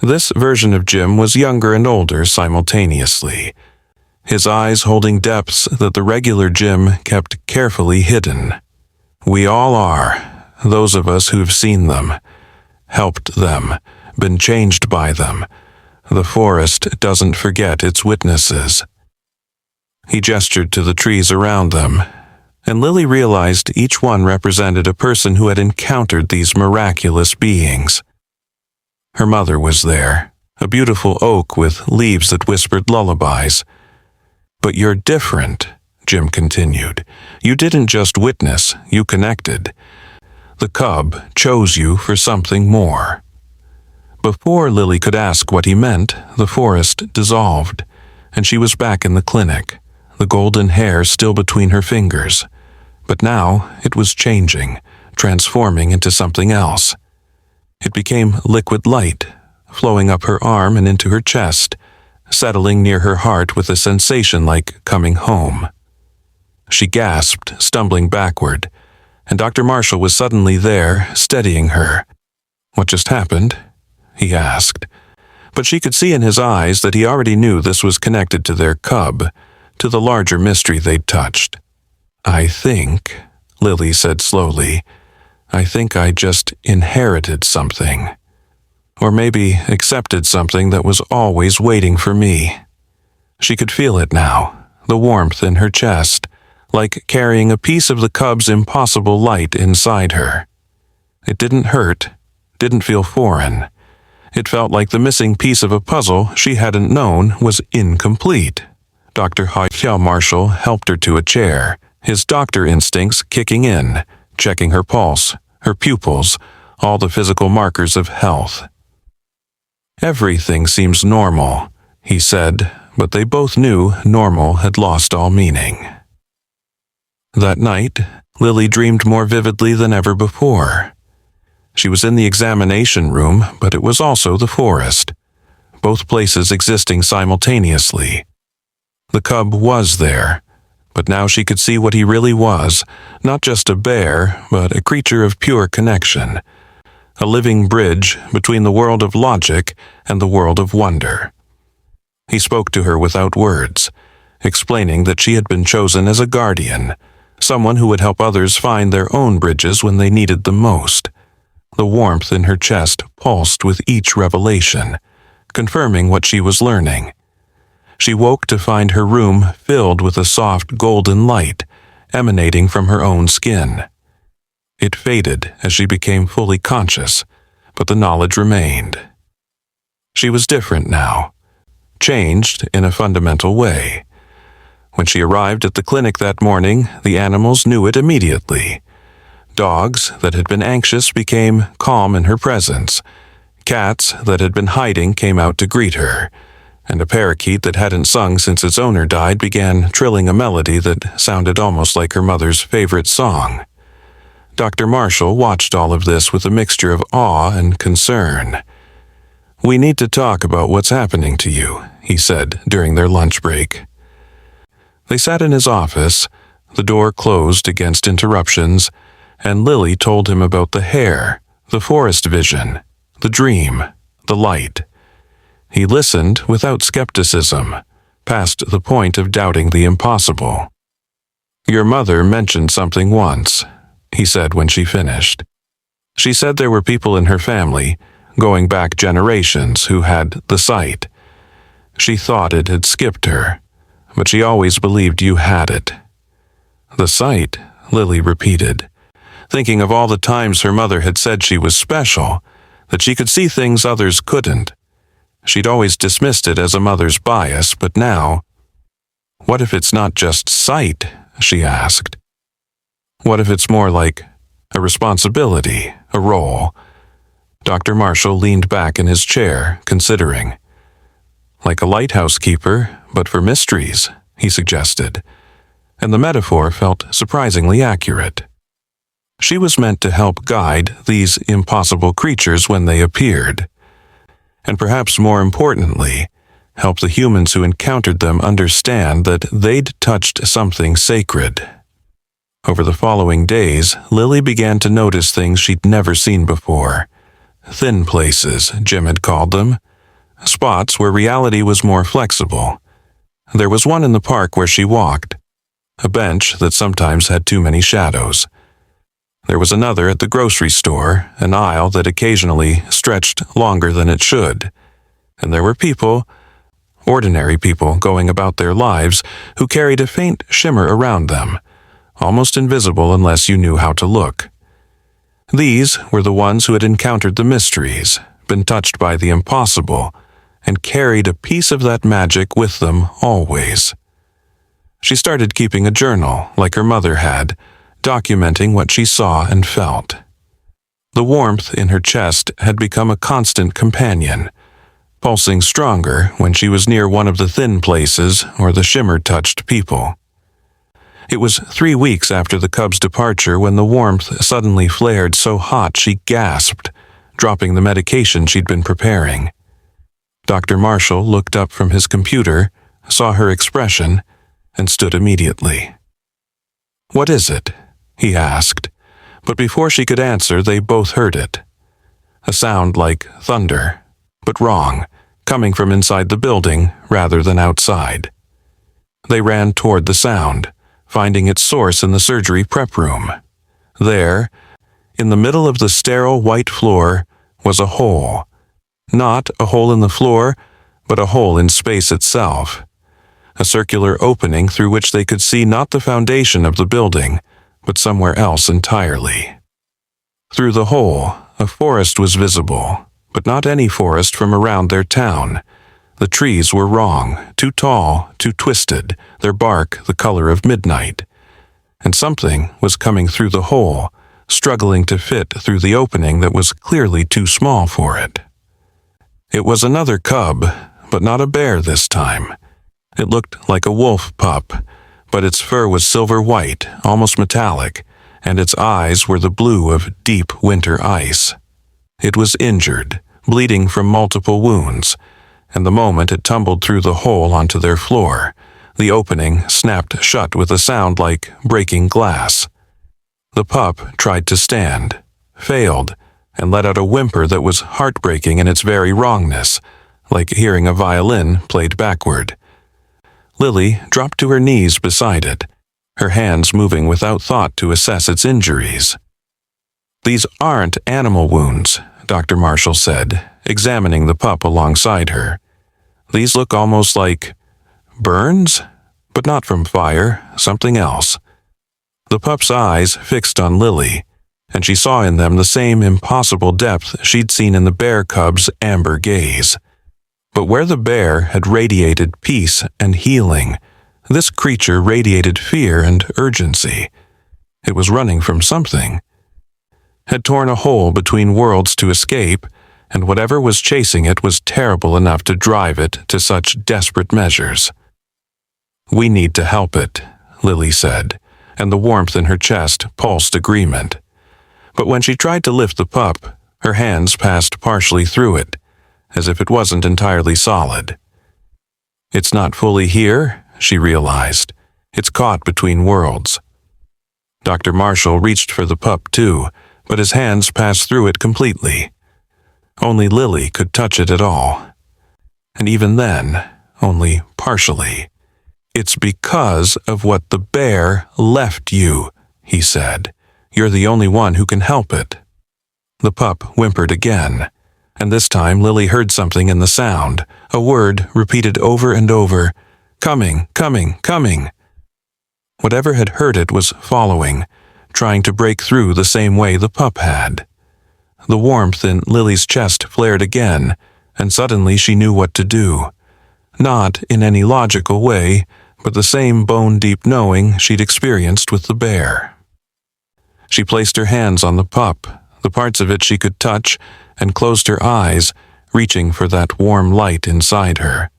This version of Jim was younger and older simultaneously, his eyes holding depths that the regular Jim kept carefully hidden. "We all are, those of us who've seen them, helped them, been changed by them. The forest doesn't forget its witnesses." He gestured to the trees around them, and Lily realized each one represented a person who had encountered these miraculous beings. Her mother was there, a beautiful oak with leaves that whispered lullabies. "But you're different," Jim continued. "You didn't just witness, you connected. The cub chose you for something more." Before Lily could ask what he meant, the forest dissolved, and she was back in the clinic, the golden hair still between her fingers. But now it was changing, transforming into something else. It became liquid light, flowing up her arm and into her chest, settling near her heart with a sensation like coming home. She gasped, stumbling backward, and Dr. Marshall was suddenly there, steadying her. "What just happened?" he asked. But she could see in his eyes that he already knew this was connected to their cub, to the larger mystery they'd touched. "I think," Lily said slowly, "I think I just inherited something. Or maybe accepted something that was always waiting for me." She could feel it now, the warmth in her chest, like carrying a piece of the cub's impossible light inside her. It didn't hurt, didn't feel foreign. It felt like the missing piece of a puzzle she hadn't known was incomplete. Dr. Xiao Marshall helped her to a chair, his doctor instincts kicking in, checking her pulse, her pupils, all the physical markers of health. "Everything seems normal," he said, but they both knew normal had lost all meaning. That night, Lily dreamed more vividly than ever before. She was in the examination room, but it was also the forest, both places existing simultaneously. The cub was there, but now she could see what he really was, not just a bear, but a creature of pure connection, a living bridge between the world of logic and the world of wonder. He spoke to her without words, explaining that she had been chosen as a guardian, someone who would help others find their own bridges when they needed them most. The warmth in her chest pulsed with each revelation, confirming what she was learning. She woke to find her room filled with a soft golden light emanating from her own skin. It faded as she became fully conscious, but the knowledge remained. She was different now, changed in a fundamental way. When she arrived at the clinic that morning, the animals knew it immediately. Dogs that had been anxious became calm in her presence. Cats that had been hiding came out to greet her, and a parakeet that hadn't sung since its owner died began trilling a melody that sounded almost like her mother's favorite song. Dr. Marshall watched all of this with a mixture of awe and concern. "We need to talk about what's happening to you," he said during their lunch break. They sat in his office, the door closed against interruptions, and Lily told him about the hair, the forest vision, the dream, the light. He listened without skepticism, past the point of doubting the impossible. "Your mother mentioned something once," he said when she finished. "She said there were people in her family, going back generations, who had the sight. She thought it had skipped her, but she always believed you had it." "The sight," Lily repeated, thinking of all the times her mother had said she was special, that she could see things others couldn't. She'd always dismissed it as a mother's bias, but now, what if it's not just sight, she asked. What if it's more like a responsibility, a role? Dr. Marshall leaned back in his chair, considering. Like a lighthouse keeper, but for mysteries, he suggested, and the metaphor felt surprisingly accurate. She was meant to help guide these impossible creatures when they appeared. and perhaps more importantly, help the humans who encountered them understand that they'd touched something sacred. Over the following days, Lily began to notice things she'd never seen before. Thin places, Jim had called them. Spots where reality was more flexible. There was one in the park where she walked. A bench that sometimes had too many shadows. There was another at the grocery store, an aisle that occasionally stretched longer than it should. And there were people, ordinary people going about their lives, who carried a faint shimmer around them, almost invisible unless you knew how to look. These were the ones who had encountered the mysteries, been touched by the impossible, and carried a piece of that magic with them always. She started keeping a journal, like her mother had, documenting what she saw and felt. The warmth in her chest had become a constant companion, pulsing stronger when she was near one of the thin places or the shimmer-touched people. It was 3 weeks after the cub's departure when the warmth suddenly flared so hot she gasped, dropping the medication she'd been preparing. Dr. Marshall looked up from his computer, saw her expression, and stood immediately. "What is it?" he asked, but before she could answer they both heard it. A sound like thunder, but wrong, coming from inside the building rather than outside. They ran toward the sound, finding its source in the surgery prep room. There, in the middle of the sterile white floor, was a hole. Not a hole in the floor, but a hole in space itself. A circular opening through which they could see not the foundation of the building, but somewhere else entirely. Through the hole, a forest was visible, but not any forest from around their town. The trees were wrong, too tall, too twisted, their bark the color of midnight. And something was coming through the hole, struggling to fit through the opening that was clearly too small for it. It was another cub, but not a bear this time. It looked like a wolf pup, but its fur was silver white, almost metallic, and its eyes were the blue of deep winter ice. It was injured, bleeding from multiple wounds, and the moment it tumbled through the hole onto their floor, the opening snapped shut with a sound like breaking glass. The pup tried to stand, failed, and let out a whimper that was heartbreaking in its very wrongness, like hearing a violin played backward. Lily dropped to her knees beside it, her hands moving without thought to assess its injuries. "These aren't animal wounds," Dr. Marshall said, examining the pup alongside her. "These look almost like burns, but not from fire, something else." The pup's eyes fixed on Lily, and she saw in them the same impossible depth she'd seen in the bear cub's amber gaze. But where the bear had radiated peace and healing, this creature radiated fear and urgency. It was running from something. Had torn a hole between worlds to escape, and whatever was chasing it was terrible enough to drive it to such desperate measures. "We need to help it," Lily said, and the warmth in her chest pulsed agreement. But when she tried to lift the pup, her hands passed partially through it, as if it wasn't entirely solid. "It's not fully here," she realized. "It's caught between worlds." Dr. Marshall reached for the pup too, but his hands passed through it completely. Only Lily could touch it at all. And even then, only partially. "It's because of what the bear left you," he said. "You're the only one who can help it." The pup whimpered again, and this time Lily heard something in the sound, a word repeated over and over, "Coming, coming, coming." Whatever had hurt it was following, trying to break through the same way the pup had. The warmth in Lily's chest flared again, and suddenly she knew what to do. Not in any logical way, but the same bone-deep knowing she'd experienced with the bear. She placed her hands on the pup, the parts of it she could touch, and closed her eyes, reaching for that warm light inside her.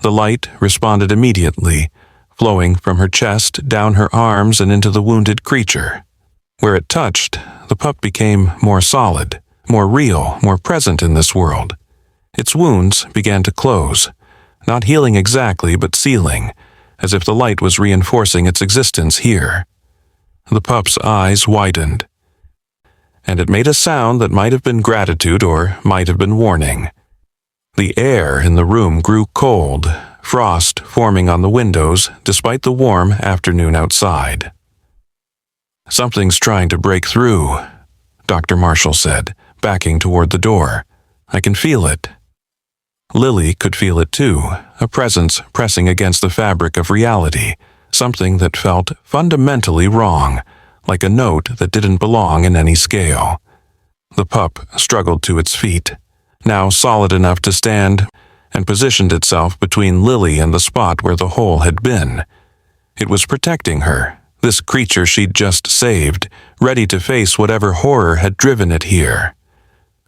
The light responded immediately, flowing from her chest, down her arms, and into the wounded creature. Where it touched, the pup became more solid, more real, more present in this world. Its wounds began to close, not healing exactly but sealing, as if the light was reinforcing its existence here. The pup's eyes widened, and it made a sound that might have been gratitude or might have been warning. The air in the room grew cold, frost forming on the windows despite the warm afternoon outside. "Something's trying to break through," Dr. Marshall said, backing toward the door. "I can feel it." Lily could feel it too, a presence pressing against the fabric of reality, something that felt fundamentally wrong, like a note that didn't belong in any scale. The pup struggled to its feet, now solid enough to stand, and positioned itself between Lily and the spot where the hole had been. It was protecting her, this creature she'd just saved, ready to face whatever horror had driven it here.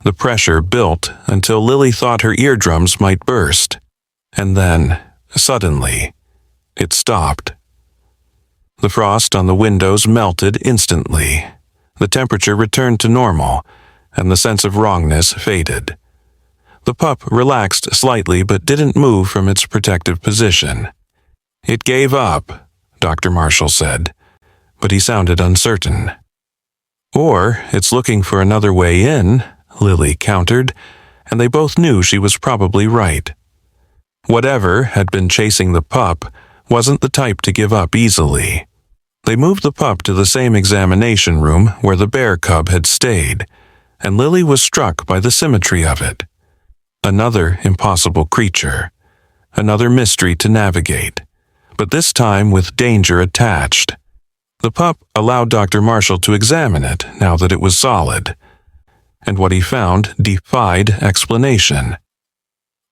The pressure built until Lily thought her eardrums might burst. And then, suddenly, it stopped. The frost on the windows melted instantly. The temperature returned to normal, and the sense of wrongness faded. The pup relaxed slightly but didn't move from its protective position. "It gave up," Dr. Marshall said, but he sounded uncertain. "Or it's looking for another way in," Lily countered, and they both knew she was probably right. Whatever had been chasing the pup wasn't the type to give up easily. They moved the pup to the same examination room where the bear cub had stayed, and Lily was struck by the symmetry of it. Another impossible creature, another mystery to navigate, but this time with danger attached. The pup allowed Dr. Marshall to examine it now that it was solid, and what he found defied explanation.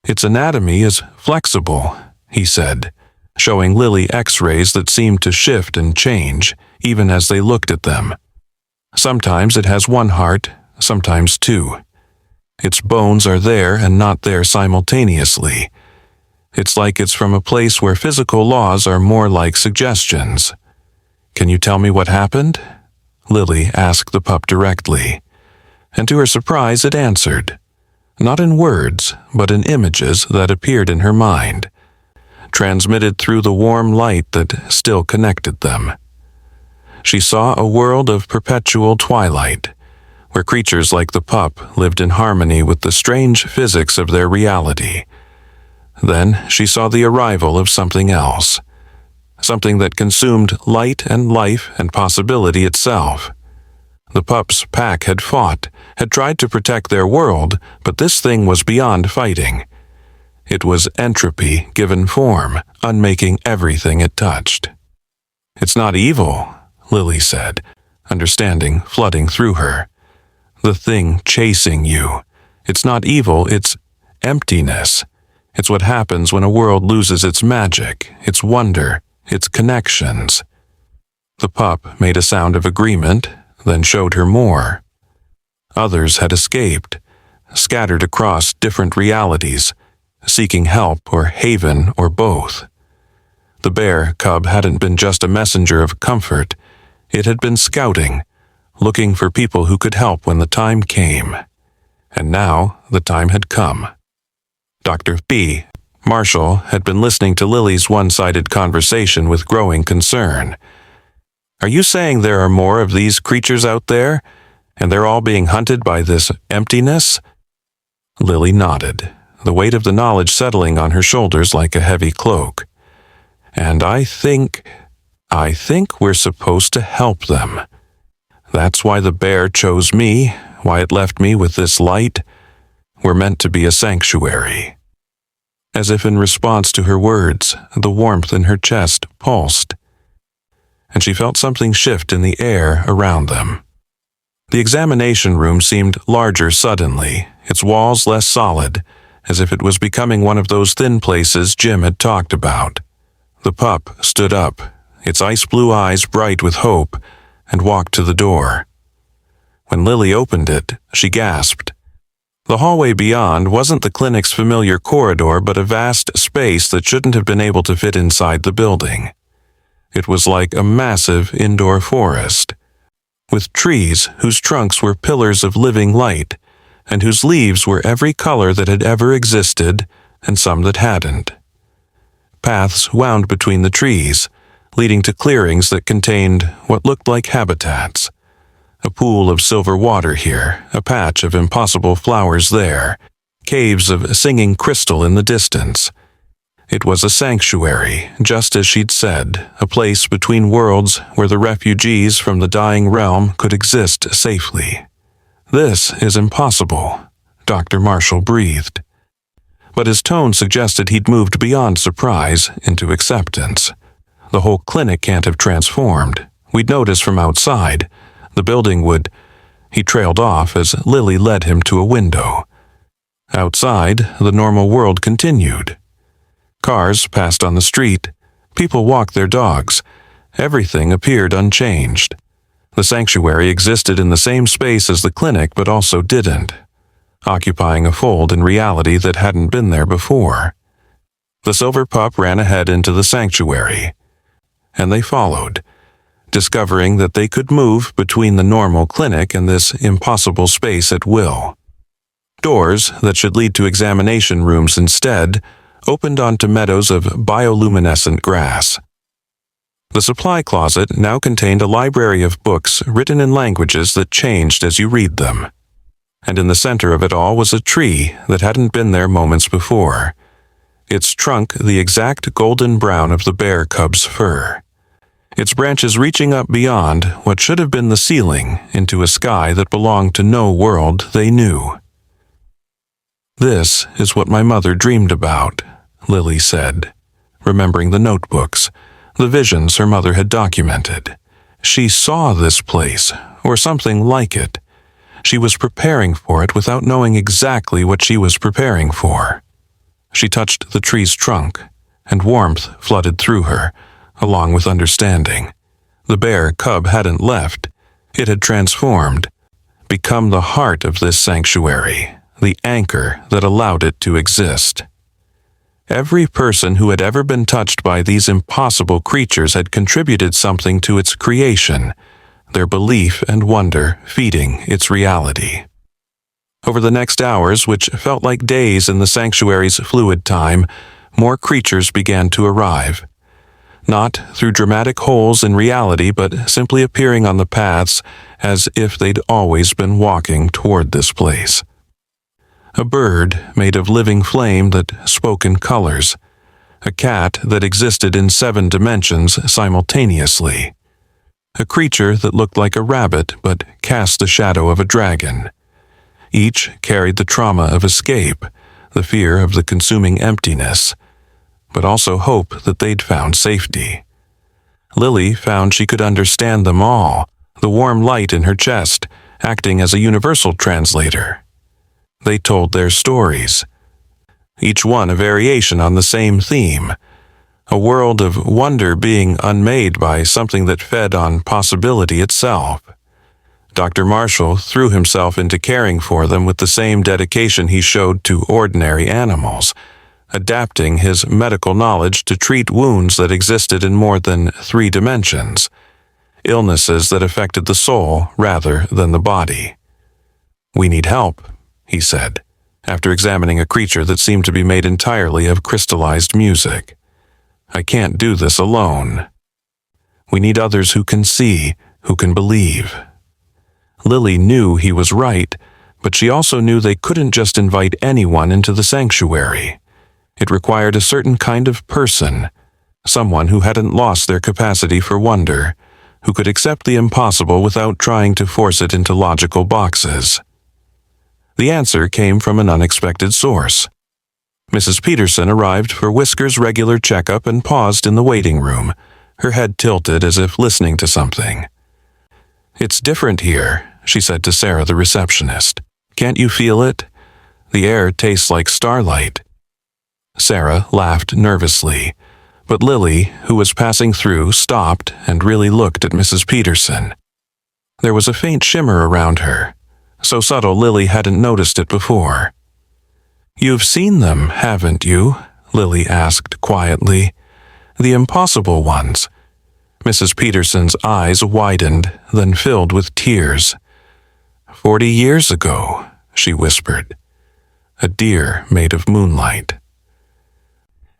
"Its anatomy is flexible," he said, showing Lily X-rays that seemed to shift and change, even as they looked at them. "Sometimes it has one heart, sometimes two. Its bones are there and not there simultaneously. It's like it's from a place where physical laws are more like suggestions." "Can you tell me what happened?" Lily asked the pup directly, and to her surprise it answered, not in words, but in images that appeared in her mind, transmitted through the warm light that still connected them. She saw a world of perpetual twilight, where creatures like the pup lived in harmony with the strange physics of their reality. Then she saw the arrival of something else, something that consumed light and life and possibility itself. The pup's pack had fought, had tried to protect their world, but this thing was beyond fighting. It was entropy given form, unmaking everything it touched. "It's not evil," Lily said, understanding flooding through her. "The thing chasing you. It's not evil, it's emptiness. It's what happens when a world loses its magic, its wonder, its connections." The pup made a sound of agreement, then showed her more. Others had escaped, scattered across different realities, seeking help or haven or both. The bear cub hadn't been just a messenger of comfort. It had been scouting, looking for people who could help when the time came. And now the time had come. Dr. B. Marshall had been listening to Lily's one-sided conversation with growing concern. "Are you saying there are more of these creatures out there, and they're all being hunted by this emptiness?" Lily nodded, the weight of the knowledge settling on her shoulders like a heavy cloak. "And I think we're supposed to help them. That's why the bear chose me, why it left me with this light. We're meant to be a sanctuary." As if in response to her words, the warmth in her chest pulsed, and she felt something shift in the air around them. The examination room seemed larger suddenly, its walls less solid, as if it was becoming one of those thin places Jim had talked about. The pup stood up, its ice-blue eyes bright with hope, and walked to the door. When Lily opened it, she gasped. The hallway beyond wasn't the clinic's familiar corridor, but a vast space that shouldn't have been able to fit inside the building. It was like a massive indoor forest, with trees whose trunks were pillars of living light, and whose leaves were every color that had ever existed and some that hadn't. Paths wound between the trees, leading to clearings that contained what looked like habitats. A pool of silver water here, a patch of impossible flowers there, caves of singing crystal in the distance. It was a sanctuary, just as she'd said, a place between worlds where the refugees from the dying realm could exist safely. "This is impossible," Dr. Marshall breathed. But his tone suggested he'd moved beyond surprise into acceptance. "The whole clinic can't have transformed. We'd notice from outside. The building would—" He trailed off as Lily led him to a window. Outside, the normal world continued. Cars passed on the street. People walked their dogs. Everything appeared unchanged. The sanctuary existed in the same space as the clinic, but also didn't, occupying a fold in reality that hadn't been there before. The silver pup ran ahead into the sanctuary, and they followed, discovering that they could move between the normal clinic and this impossible space at will. Doors that should lead to examination rooms instead opened onto meadows of bioluminescent grass. The supply closet now contained a library of books written in languages that changed as you read them. And in the center of it all was a tree that hadn't been there moments before, its trunk the exact golden brown of the bear cub's fur, its branches reaching up beyond what should have been the ceiling into a sky that belonged to no world they knew. "This is what my mother dreamed about," Lily said, remembering the notebooks, the visions her mother had documented. She saw this place, or something like it. She was preparing for it without knowing exactly what she was preparing for. She touched the tree's trunk, and warmth flooded through her, along with understanding. The bear cub hadn't left. It had transformed, become the heart of this sanctuary, the anchor that allowed it to exist. Every person who had ever been touched by these impossible creatures had contributed something to its creation, their belief and wonder feeding its reality. Over the next hours, which felt like days in the sanctuary's fluid time, more creatures began to arrive. Not through dramatic holes in reality, but simply appearing on the paths as if they'd always been walking toward this place. A bird made of living flame that spoke in colors. A cat that existed in 7 dimensions simultaneously. A creature that looked like a rabbit but cast the shadow of a dragon. Each carried the trauma of escape, the fear of the consuming emptiness, but also hope that they'd found safety. Lily found she could understand them all, the warm light in her chest acting as a universal translator. They told their stories, each one a variation on the same theme, a world of wonder being unmade by something that fed on possibility itself. Dr. Marshall threw himself into caring for them with the same dedication he showed to ordinary animals, adapting his medical knowledge to treat wounds that existed in more than 3 dimensions, illnesses that affected the soul rather than the body. "We need help," he said, after examining a creature that seemed to be made entirely of crystallized music. "I can't do this alone. We need others who can see, who can believe." Lily knew he was right, but she also knew they couldn't just invite anyone into the sanctuary. It required a certain kind of person, someone who hadn't lost their capacity for wonder, who could accept the impossible without trying to force it into logical boxes. The answer came from an unexpected source. Mrs. Peterson arrived for Whisker's regular checkup and paused in the waiting room, her head tilted as if listening to something. "It's different here," she said to Sarah, the receptionist. "Can't you feel it? The air tastes like starlight." Sarah laughed nervously, but Lily, who was passing through, stopped and really looked at Mrs. Peterson. There was a faint shimmer around her, so subtle Lily hadn't noticed it before. "You've seen them, haven't you?" Lily asked quietly. "The impossible ones." Mrs. Peterson's eyes widened, then filled with tears. 40 years ago, she whispered. A deer made of moonlight.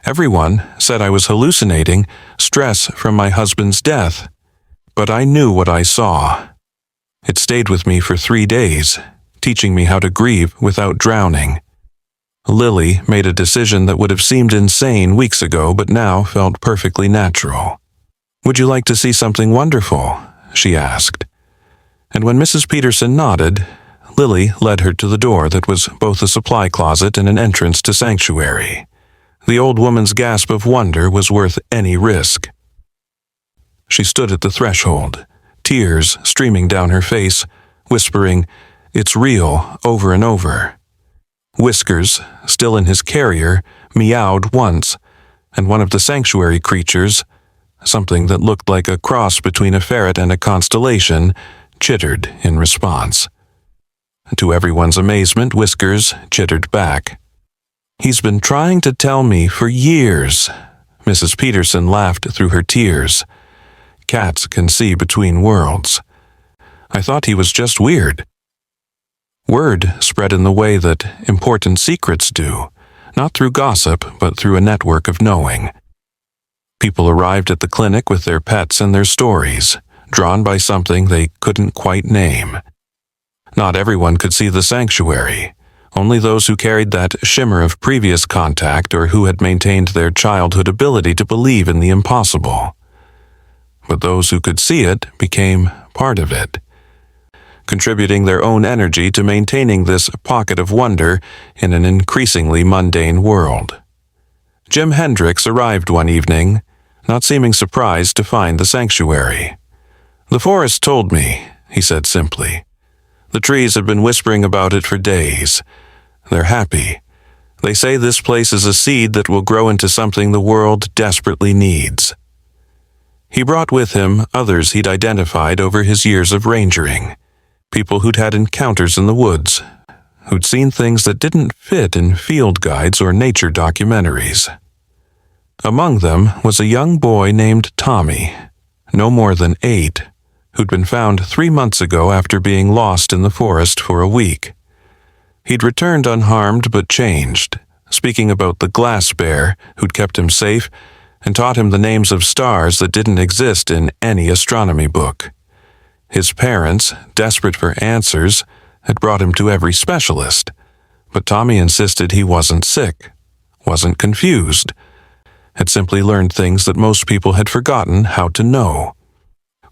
Everyone said I was hallucinating stress from my husband's death, but I knew what I saw. It stayed with me for 3 days, teaching me how to grieve without drowning. Lily made a decision that would have seemed insane weeks ago, but now felt perfectly natural. Would you like to see something wonderful? She asked. And when Mrs. Peterson nodded, Lily led her to the door that was both a supply closet and an entrance to sanctuary. The old woman's gasp of wonder was worth any risk. She stood at the threshold, tears streaming down her face, whispering, "It's real," over and over. Whiskers, still in his carrier, meowed once, and one of the sanctuary creatures, something that looked like a cross between a ferret and a constellation, chittered in response. To everyone's amazement, Whiskers chittered back. "He's been trying to tell me for years." Mrs. Peterson laughed through her tears. "Cats can see between worlds. I thought he was just weird." Word spread in the way that important secrets do, not through gossip, but through a network of knowing. People arrived at the clinic with their pets and their stories, drawn by something they couldn't quite name. Not everyone could see the sanctuary, only those who carried that shimmer of previous contact or who had maintained their childhood ability to believe in the impossible. But those who could see it became part of it, contributing their own energy to maintaining this pocket of wonder in an increasingly mundane world. Jim Hendricks arrived one evening, not seeming surprised to find the sanctuary. "The forest told me," he said simply. "The trees have been whispering about it for days. They're happy. They say this place is a seed that will grow into something the world desperately needs." He brought with him others he'd identified over his years of rangering, people who'd had encounters in the woods, who'd seen things that didn't fit in field guides or nature documentaries. Among them was a young boy named Tommy, no more than 8, who'd been found 3 months ago after being lost in the forest for a week. He'd returned unharmed but changed, speaking about the glass bear who'd kept him safe and taught him the names of stars that didn't exist in any astronomy book. His parents, desperate for answers, had brought him to every specialist, but Tommy insisted he wasn't sick, wasn't confused, had simply learned things that most people had forgotten how to know.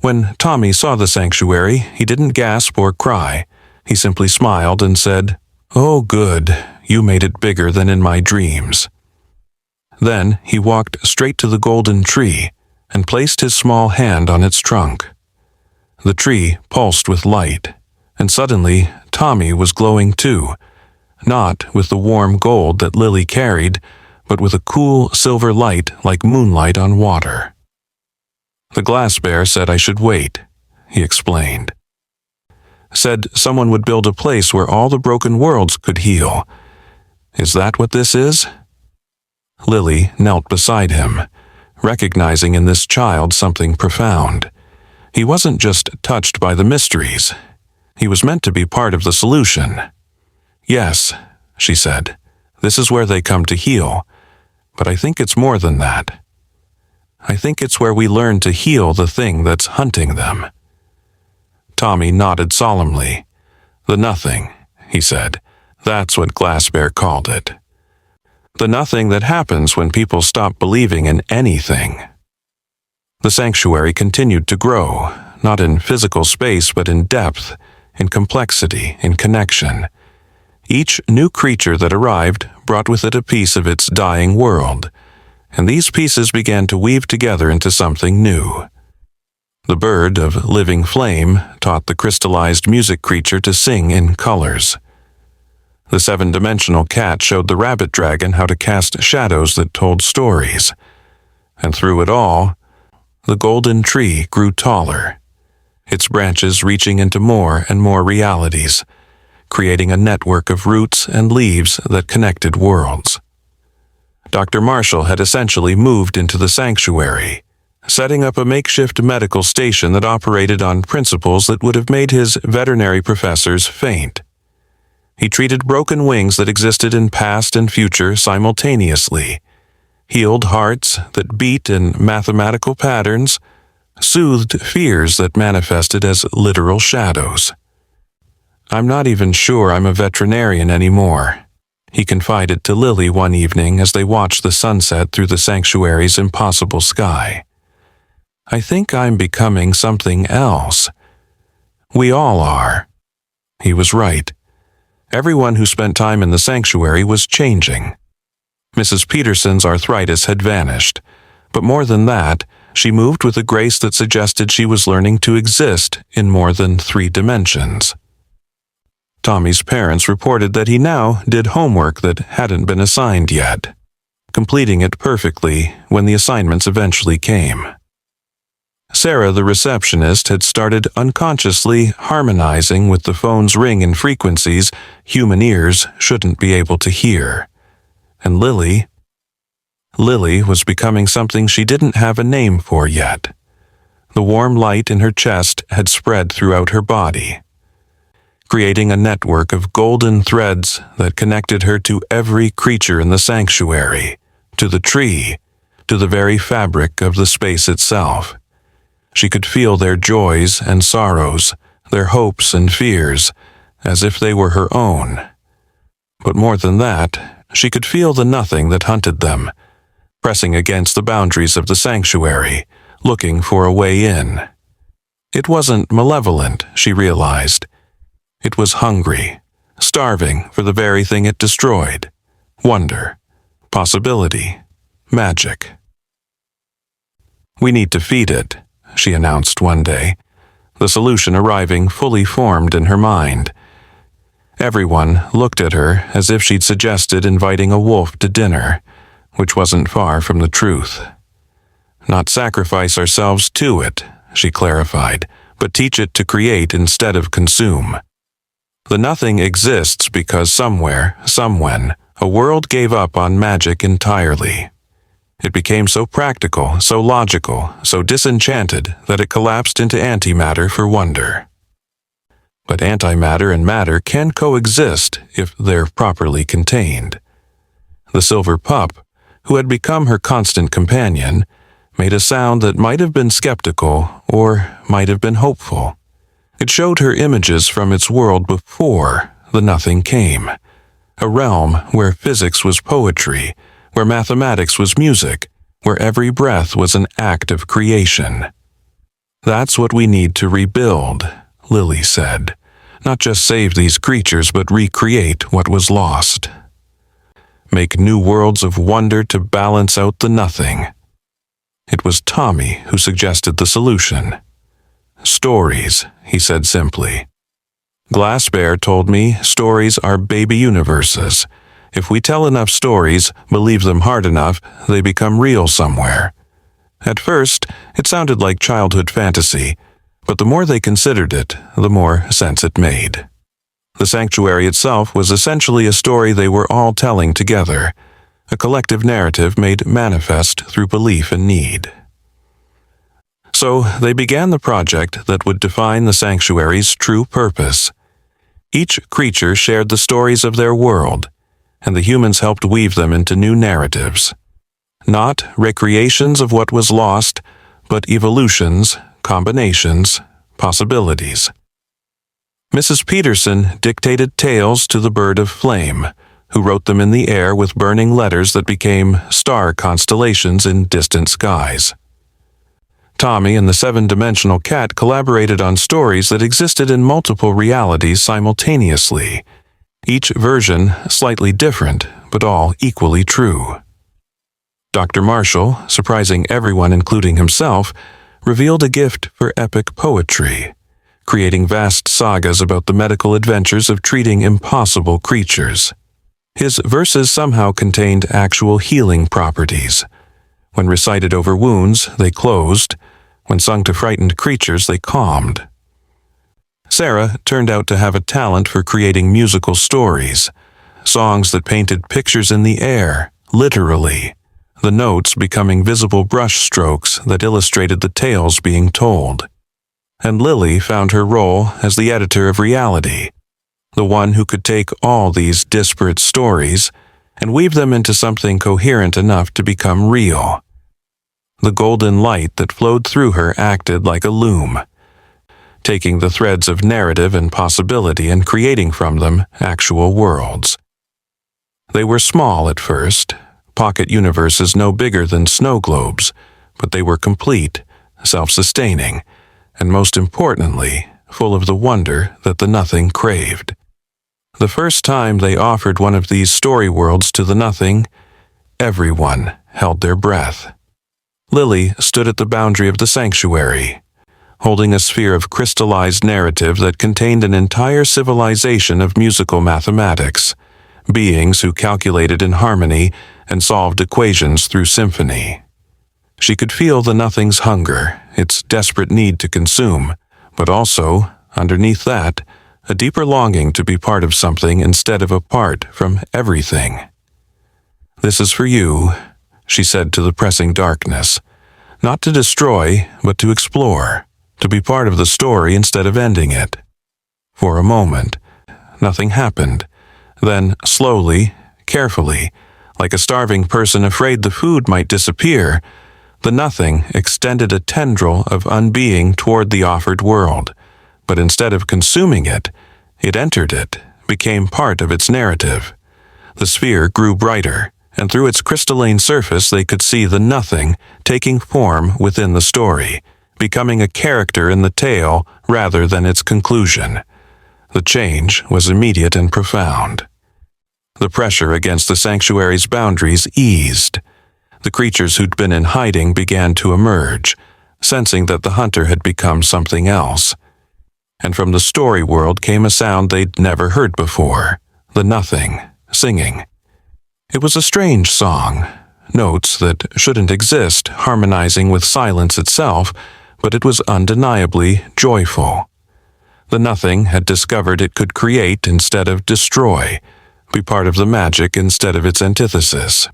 When Tommy saw the sanctuary, he didn't gasp or cry. He simply smiled and said, "Oh, good, you made it bigger than in my dreams." Then he walked straight to the golden tree and placed his small hand on its trunk. The tree pulsed with light, and suddenly Tommy was glowing too, not with the warm gold that Lily carried, but with a cool silver light like moonlight on water. "The glass bear said I should wait," he explained. "Said someone would build a place where all the broken worlds could heal. Is that what this is?" Lily knelt beside him, recognizing in this child something profound. He wasn't just touched by the mysteries. He was meant to be part of the solution. "Yes," she said, "this is where they come to heal. But I think it's more than that. I think it's where we learn to heal the thing that's hunting them." Tommy nodded solemnly. "The nothing," he said. "That's what Glass Bear called it. The nothing that happens when people stop believing in anything." The sanctuary continued to grow, not in physical space but in depth, in complexity, in connection. Each new creature that arrived brought with it a piece of its dying world, and these pieces began to weave together into something new. The bird of living flame taught the crystallized music creature to sing in colors. The 7-dimensional cat showed the rabbit dragon how to cast shadows that told stories. And through it all, the golden tree grew taller, its branches reaching into more and more realities, creating a network of roots and leaves that connected worlds. Dr. Marshall had essentially moved into the sanctuary, setting up a makeshift medical station that operated on principles that would have made his veterinary professors faint. He treated broken wings that existed in past and future simultaneously, healed hearts that beat in mathematical patterns, soothed fears that manifested as literal shadows. "I'm not even sure I'm a veterinarian anymore," he confided to Lily one evening as they watched the sunset through the sanctuary's impossible sky. "I think I'm becoming something else." "We all are." He was right. Everyone who spent time in the sanctuary was changing. Mrs. Peterson's arthritis had vanished, but more than that, she moved with a grace that suggested she was learning to exist in more than 3 dimensions. Tommy's parents reported that he now did homework that hadn't been assigned yet, completing it perfectly when the assignments eventually came. Sarah, the receptionist, had started unconsciously harmonizing with the phone's ring in frequencies human ears shouldn't be able to hear. And Lily was becoming something she didn't have a name for yet. The warm light in her chest had spread throughout her body, creating a network of golden threads that connected her to every creature in the sanctuary, to the tree, to the very fabric of the space itself. She could feel their joys and sorrows, their hopes and fears, as if they were her own. But more than that, she could feel the nothing that hunted them, pressing against the boundaries of the sanctuary, looking for a way in. It wasn't malevolent, she realized. It was hungry, starving for the very thing it destroyed: wonder, possibility, magic. "We need to feed it," she announced one day, the solution arriving fully formed in her mind. Everyone looked at her as if she'd suggested inviting a wolf to dinner, which wasn't far from the truth. "Not sacrifice ourselves to it," she clarified, "but teach it to create instead of consume. The nothing exists because somewhere, somewhen, a world gave up on magic entirely. It became so practical, so logical, so disenchanted that it collapsed into antimatter for wonder. But antimatter and matter can coexist if they're properly contained." The silver pup, who had become her constant companion, made a sound that might have been skeptical or might have been hopeful. It showed her images from its world before the nothing came, a realm where physics was poetry, where mathematics was music, where every breath was an act of creation. "That's what we need to rebuild," Lily said. "Not just save these creatures, but recreate what was lost. Make new worlds of wonder to balance out the nothing." It was Tommy who suggested the solution. "Stories," he said simply. "Glass Bear told me stories are baby universes. If we tell enough stories, believe them hard enough, they become real somewhere." At first, it sounded like childhood fantasy, but the more they considered it, the more sense it made. The sanctuary itself was essentially a story they were all telling together, a collective narrative made manifest through belief and need. So they began the project that would define the sanctuary's true purpose. Each creature shared the stories of their world, and the humans helped weave them into new narratives. Not recreations of what was lost, but evolutions, combinations, possibilities. Mrs. Peterson dictated tales to the bird of flame, who wrote them in the air with burning letters that became star constellations in distant skies. Tommy and the 7-dimensional cat collaborated on stories that existed in multiple realities simultaneously, each version slightly different, but all equally true. Dr. Marshall, surprising everyone including himself, revealed a gift for epic poetry, creating vast sagas about the medical adventures of treating impossible creatures. His verses somehow contained actual healing properties. When recited over wounds, they closed. When sung to frightened creatures, they calmed. Sarah turned out to have a talent for creating musical stories, songs that painted pictures in the air, literally, the notes becoming visible brushstrokes that illustrated the tales being told. And Lily found her role as the editor of reality, the one who could take all these disparate stories and weave them into something coherent enough to become real. The golden light that flowed through her acted like a loom, taking the threads of narrative and possibility and creating from them actual worlds. They were small at first, pocket universes no bigger than snow globes, but they were complete, self-sustaining, and most importantly, full of the wonder that the nothing craved. The first time they offered one of these story worlds to the nothing, everyone held their breath. Lily stood at the boundary of the sanctuary, holding a sphere of crystallized narrative that contained an entire civilization of musical mathematics, beings who calculated in harmony and solved equations through symphony. She could feel the nothing's hunger, its desperate need to consume, but also, underneath that, a deeper longing to be part of something instead of apart from everything. "This is for you," she said to the pressing darkness. "Not to destroy, but to explore, to be part of the story instead of ending it." For a moment, nothing happened. Then, slowly, carefully, like a starving person afraid the food might disappear, the nothing extended a tendril of unbeing toward the offered world. But instead of consuming it, it entered it, became part of its narrative. The sphere grew brighter, and through its crystalline surface they could see the nothing taking form within the story, becoming a character in the tale rather than its conclusion. The change was immediate and profound. The pressure against the sanctuary's boundaries eased. The creatures who'd been in hiding began to emerge, sensing that the hunter had become something else. And from the story world came a sound they'd never heard before, the nothing, singing. It was a strange song, notes that shouldn't exist harmonizing with silence itself, but it was undeniably joyful. The nothing had discovered it could create instead of destroy, be part of the magic instead of its antithesis.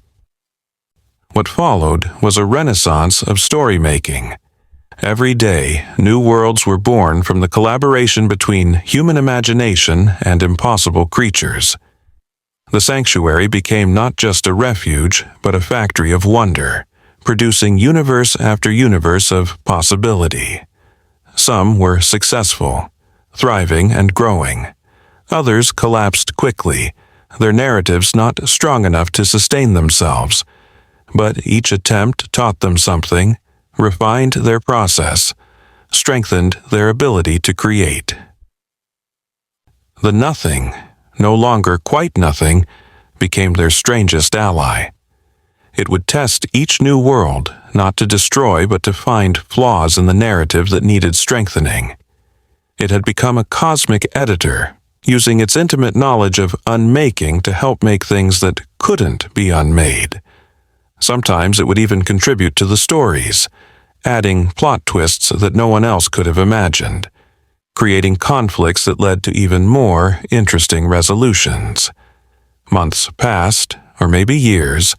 What followed was a renaissance of story-making. Every day, new worlds were born from the collaboration between human imagination and impossible creatures. The sanctuary became not just a refuge, but a factory of wonder, producing universe after universe of possibility. Some were successful, thriving and growing. Others collapsed quickly, their narratives not strong enough to sustain themselves. But each attempt taught them something, refined their process, strengthened their ability to create. The nothing, no longer quite nothing, became their strangest ally. It would test each new world, not to destroy but to find flaws in the narrative that needed strengthening. It had become a cosmic editor, using its intimate knowledge of unmaking to help make things that couldn't be unmade. Sometimes it would even contribute to the stories, adding plot twists that no one else could have imagined, creating conflicts that led to even more interesting resolutions. Months passed, or maybe years.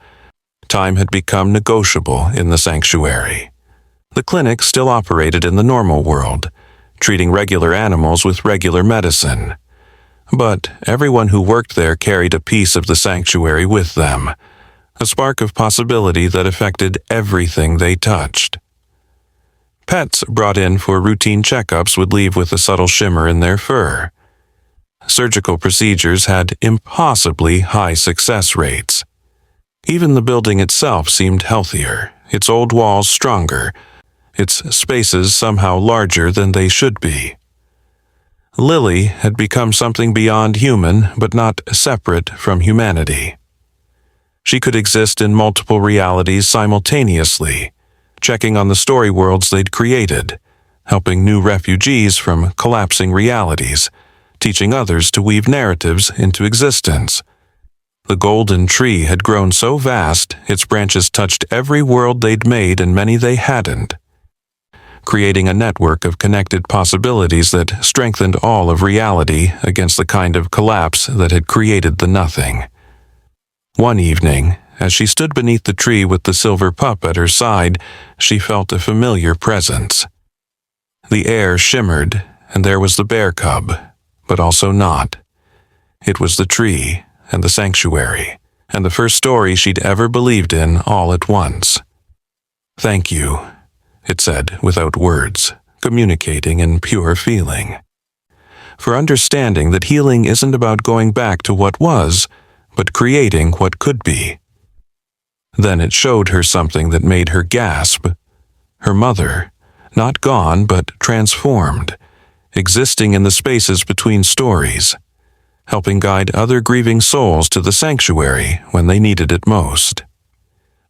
Time had become negotiable in the sanctuary. The clinic still operated in the normal world, treating regular animals with regular medicine. But everyone who worked there carried a piece of the sanctuary with them, a spark of possibility that affected everything they touched. Pets brought in for routine checkups would leave with a subtle shimmer in their fur. Surgical procedures had impossibly high success rates. Even the building itself seemed healthier, its old walls stronger, its spaces somehow larger than they should be. Lily had become something beyond human, but not separate from humanity. She could exist in multiple realities simultaneously, checking on the story worlds they'd created, helping new refugees from collapsing realities, teaching others to weave narratives into existence. The golden tree had grown so vast, its branches touched every world they'd made and many they hadn't, creating a network of connected possibilities that strengthened all of reality against the kind of collapse that had created the nothing. One evening, as she stood beneath the tree with the silver pup at her side, she felt a familiar presence. The air shimmered, and there was the bear cub, but also not. It was the tree and the sanctuary, and the first story she'd ever believed in all at once. "Thank you," it said without words, communicating in pure feeling. For understanding that healing isn't about going back to what was, but creating what could be. Then it showed her something that made her gasp. Her mother, not gone but transformed, existing in the spaces between stories, helping guide other grieving souls to the sanctuary when they needed it most.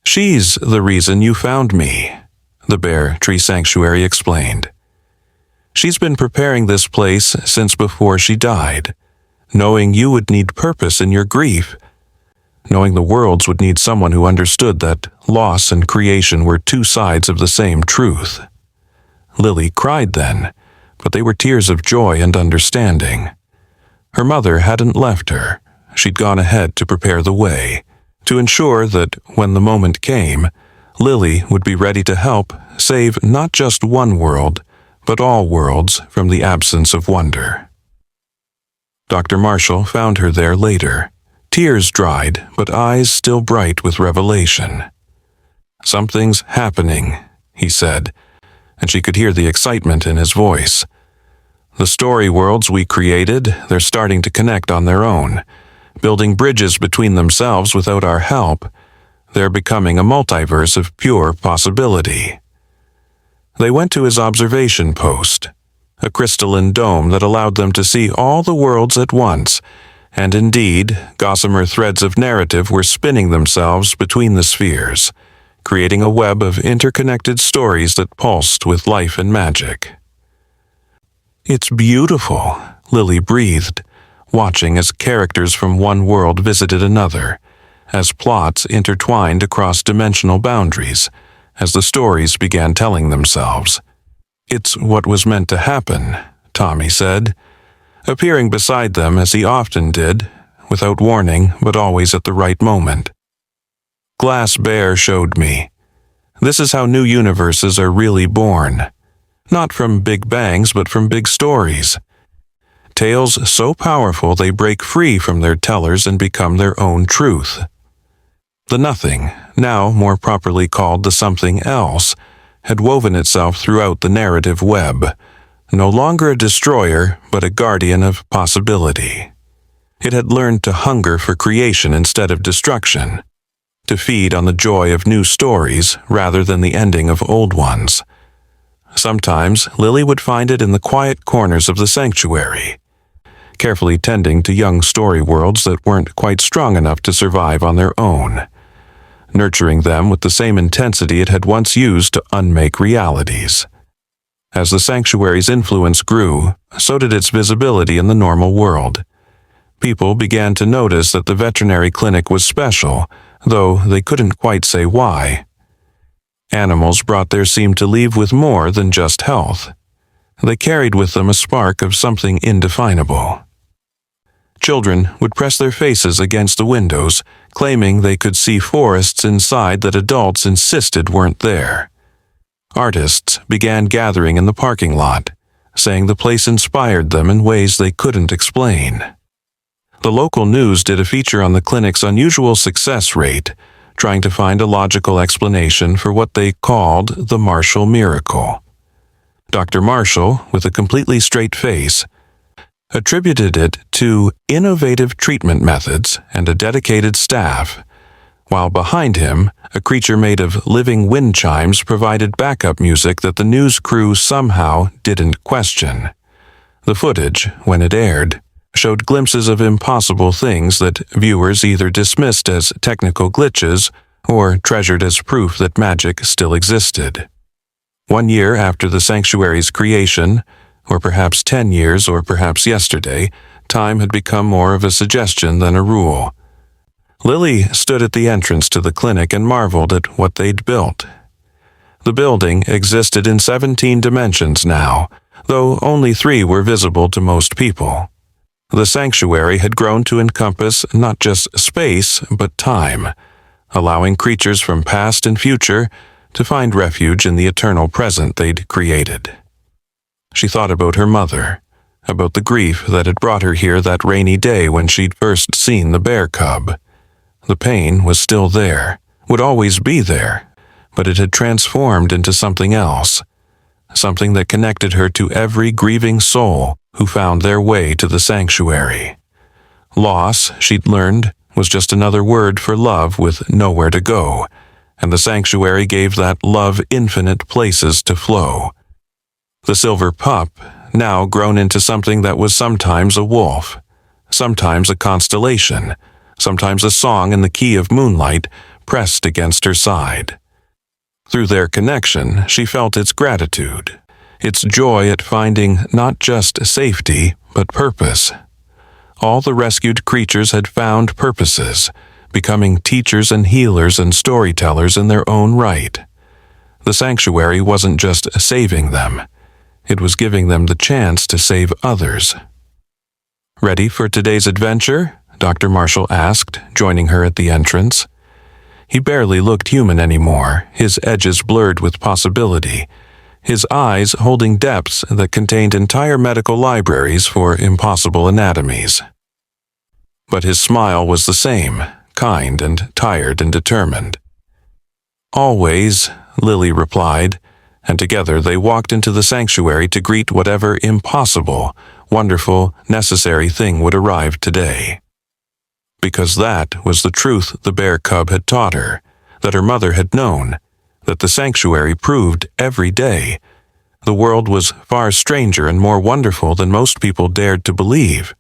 "She's the reason you found me," the Bear Tree Sanctuary explained. "She's been preparing this place since before she died, knowing you would need purpose in your grief, knowing the worlds would need someone who understood that loss and creation were two sides of the same truth." Lily cried then, but they were tears of joy and understanding. Her mother hadn't left her. She'd gone ahead to prepare the way, to ensure that when the moment came, Lily would be ready to help save not just one world, but all worlds from the absence of wonder. Dr. Marshall found her there later, tears dried but eyes still bright with revelation. "Something's happening," he said, and she could hear the excitement in his voice. "The story worlds we created, they're starting to connect on their own, building bridges between themselves without our help. They're becoming a multiverse of pure possibility." They went to his observation post, a crystalline dome that allowed them to see all the worlds at once, and indeed, gossamer threads of narrative were spinning themselves between the spheres, creating a web of interconnected stories that pulsed with life and magic. "It's beautiful," Lily breathed, watching as characters from one world visited another, as plots intertwined across dimensional boundaries, as the stories began telling themselves. "It's what was meant to happen," Tommy said, appearing beside them as he often did, without warning but always at the right moment. "Glass Bear showed me. This is how new universes are really born. Not from big bangs but from big stories. Tales so powerful they break free from their tellers and become their own truth." The nothing, now more properly called the something else, had woven itself throughout the narrative web, no longer a destroyer but a guardian of possibility. It had learned to hunger for creation instead of destruction, to feed on the joy of new stories rather than the ending of old ones. Sometimes Lily would find it in the quiet corners of the sanctuary, carefully tending to young story worlds that weren't quite strong enough to survive on their own, nurturing them with the same intensity it had once used to unmake realities. As the sanctuary's influence grew, so did its visibility in the normal world. People began to notice that the veterinary clinic was special, though they couldn't quite say why. Animals brought there seemed to leave with more than just health. They carried with them a spark of something indefinable. Children would press their faces against the windows, claiming they could see forests inside that adults insisted weren't there. Artists began gathering in the parking lot, saying the place inspired them in ways they couldn't explain. The local news did a feature on the clinic's unusual success rate, trying to find a logical explanation for what they called the Marshall miracle. Dr. Marshall, with a completely straight face, attributed it to innovative treatment methods and a dedicated staff, while behind him, a creature made of living wind chimes provided backup music that the news crew somehow didn't question. The footage, when it aired, showed glimpses of impossible things that viewers either dismissed as technical glitches or treasured as proof that magic still existed. 1 year after the sanctuary's creation, or perhaps 10 years or perhaps yesterday, time had become more of a suggestion than a rule. Lily stood at the entrance to the clinic and marveled at what they'd built. The building existed in 17 dimensions now, though only 3 were visible to most people. The sanctuary had grown to encompass not just space, but time, allowing creatures from past and future to find refuge in the eternal present they'd created. She thought about her mother, about the grief that had brought her here that rainy day when she'd first seen the bear cub. The pain was still there, would always be there, but it had transformed into something else, something that connected her to every grieving soul who found their way to the sanctuary. Loss, she'd learned, was just another word for love with nowhere to go, and the sanctuary gave that love infinite places to flow. The silver pup, now grown into something that was sometimes a wolf, sometimes a constellation, sometimes a song in the key of moonlight pressed against her side. Through their connection, she felt its gratitude, its joy at finding not just safety, but purpose. All the rescued creatures had found purposes, becoming teachers and healers and storytellers in their own right. The sanctuary wasn't just saving them, it was giving them the chance to save others. "Ready for today's adventure?" Dr. Marshall asked, joining her at the entrance. He barely looked human anymore, his edges blurred with possibility, his eyes holding depths that contained entire medical libraries for impossible anatomies. But his smile was the same, kind and tired and determined. "Always," Lily replied, and together they walked into the sanctuary to greet whatever impossible, wonderful, necessary thing would arrive today. Because that was the truth the bear cub had taught her, that her mother had known, that the sanctuary proved every day. The world was far stranger and more wonderful than most people dared to believe.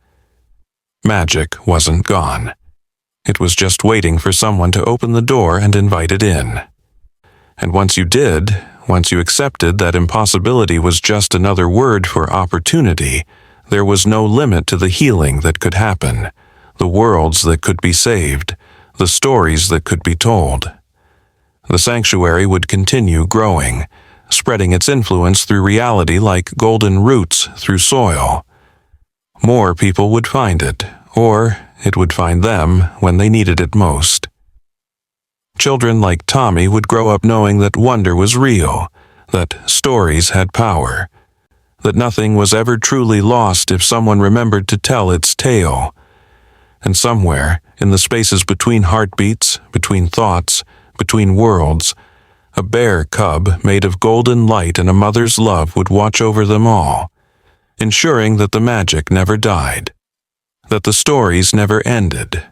Magic wasn't gone. It was just waiting for someone to open the door and invite it in. And once you did, once you accepted that impossibility was just another word for opportunity, there was no limit to the healing that could happen, the worlds that could be saved, the stories that could be told. The sanctuary would continue growing, spreading its influence through reality like golden roots through soil. More people would find it, or it would find them when they needed it most. Children like Tommy would grow up knowing that wonder was real, that stories had power, that nothing was ever truly lost if someone remembered to tell its tale. And somewhere, in the spaces between heartbeats, between thoughts, between worlds, a bear cub made of golden light and a mother's love would watch over them all, ensuring that the magic never died, that the stories never ended,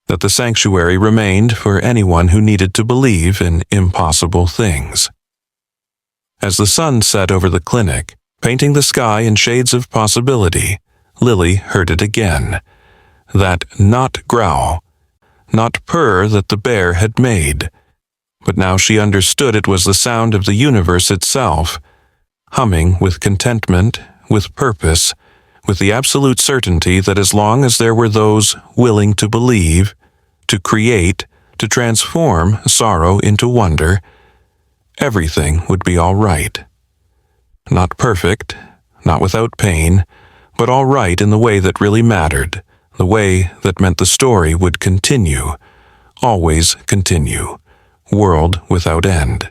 that the sanctuary remained for anyone who needed to believe in impossible things. As the sun set over the clinic, painting the sky in shades of possibility, Lily heard it again, that not growl, not purr that the bear had made, but now she understood it was the sound of the universe itself, humming with contentment, with purpose, with the absolute certainty that as long as there were those willing to believe, to create, to transform sorrow into wonder, everything would be all right. Not perfect, not without pain, but all right in the way that really mattered, the way that meant the story would continue, always continue, world without end.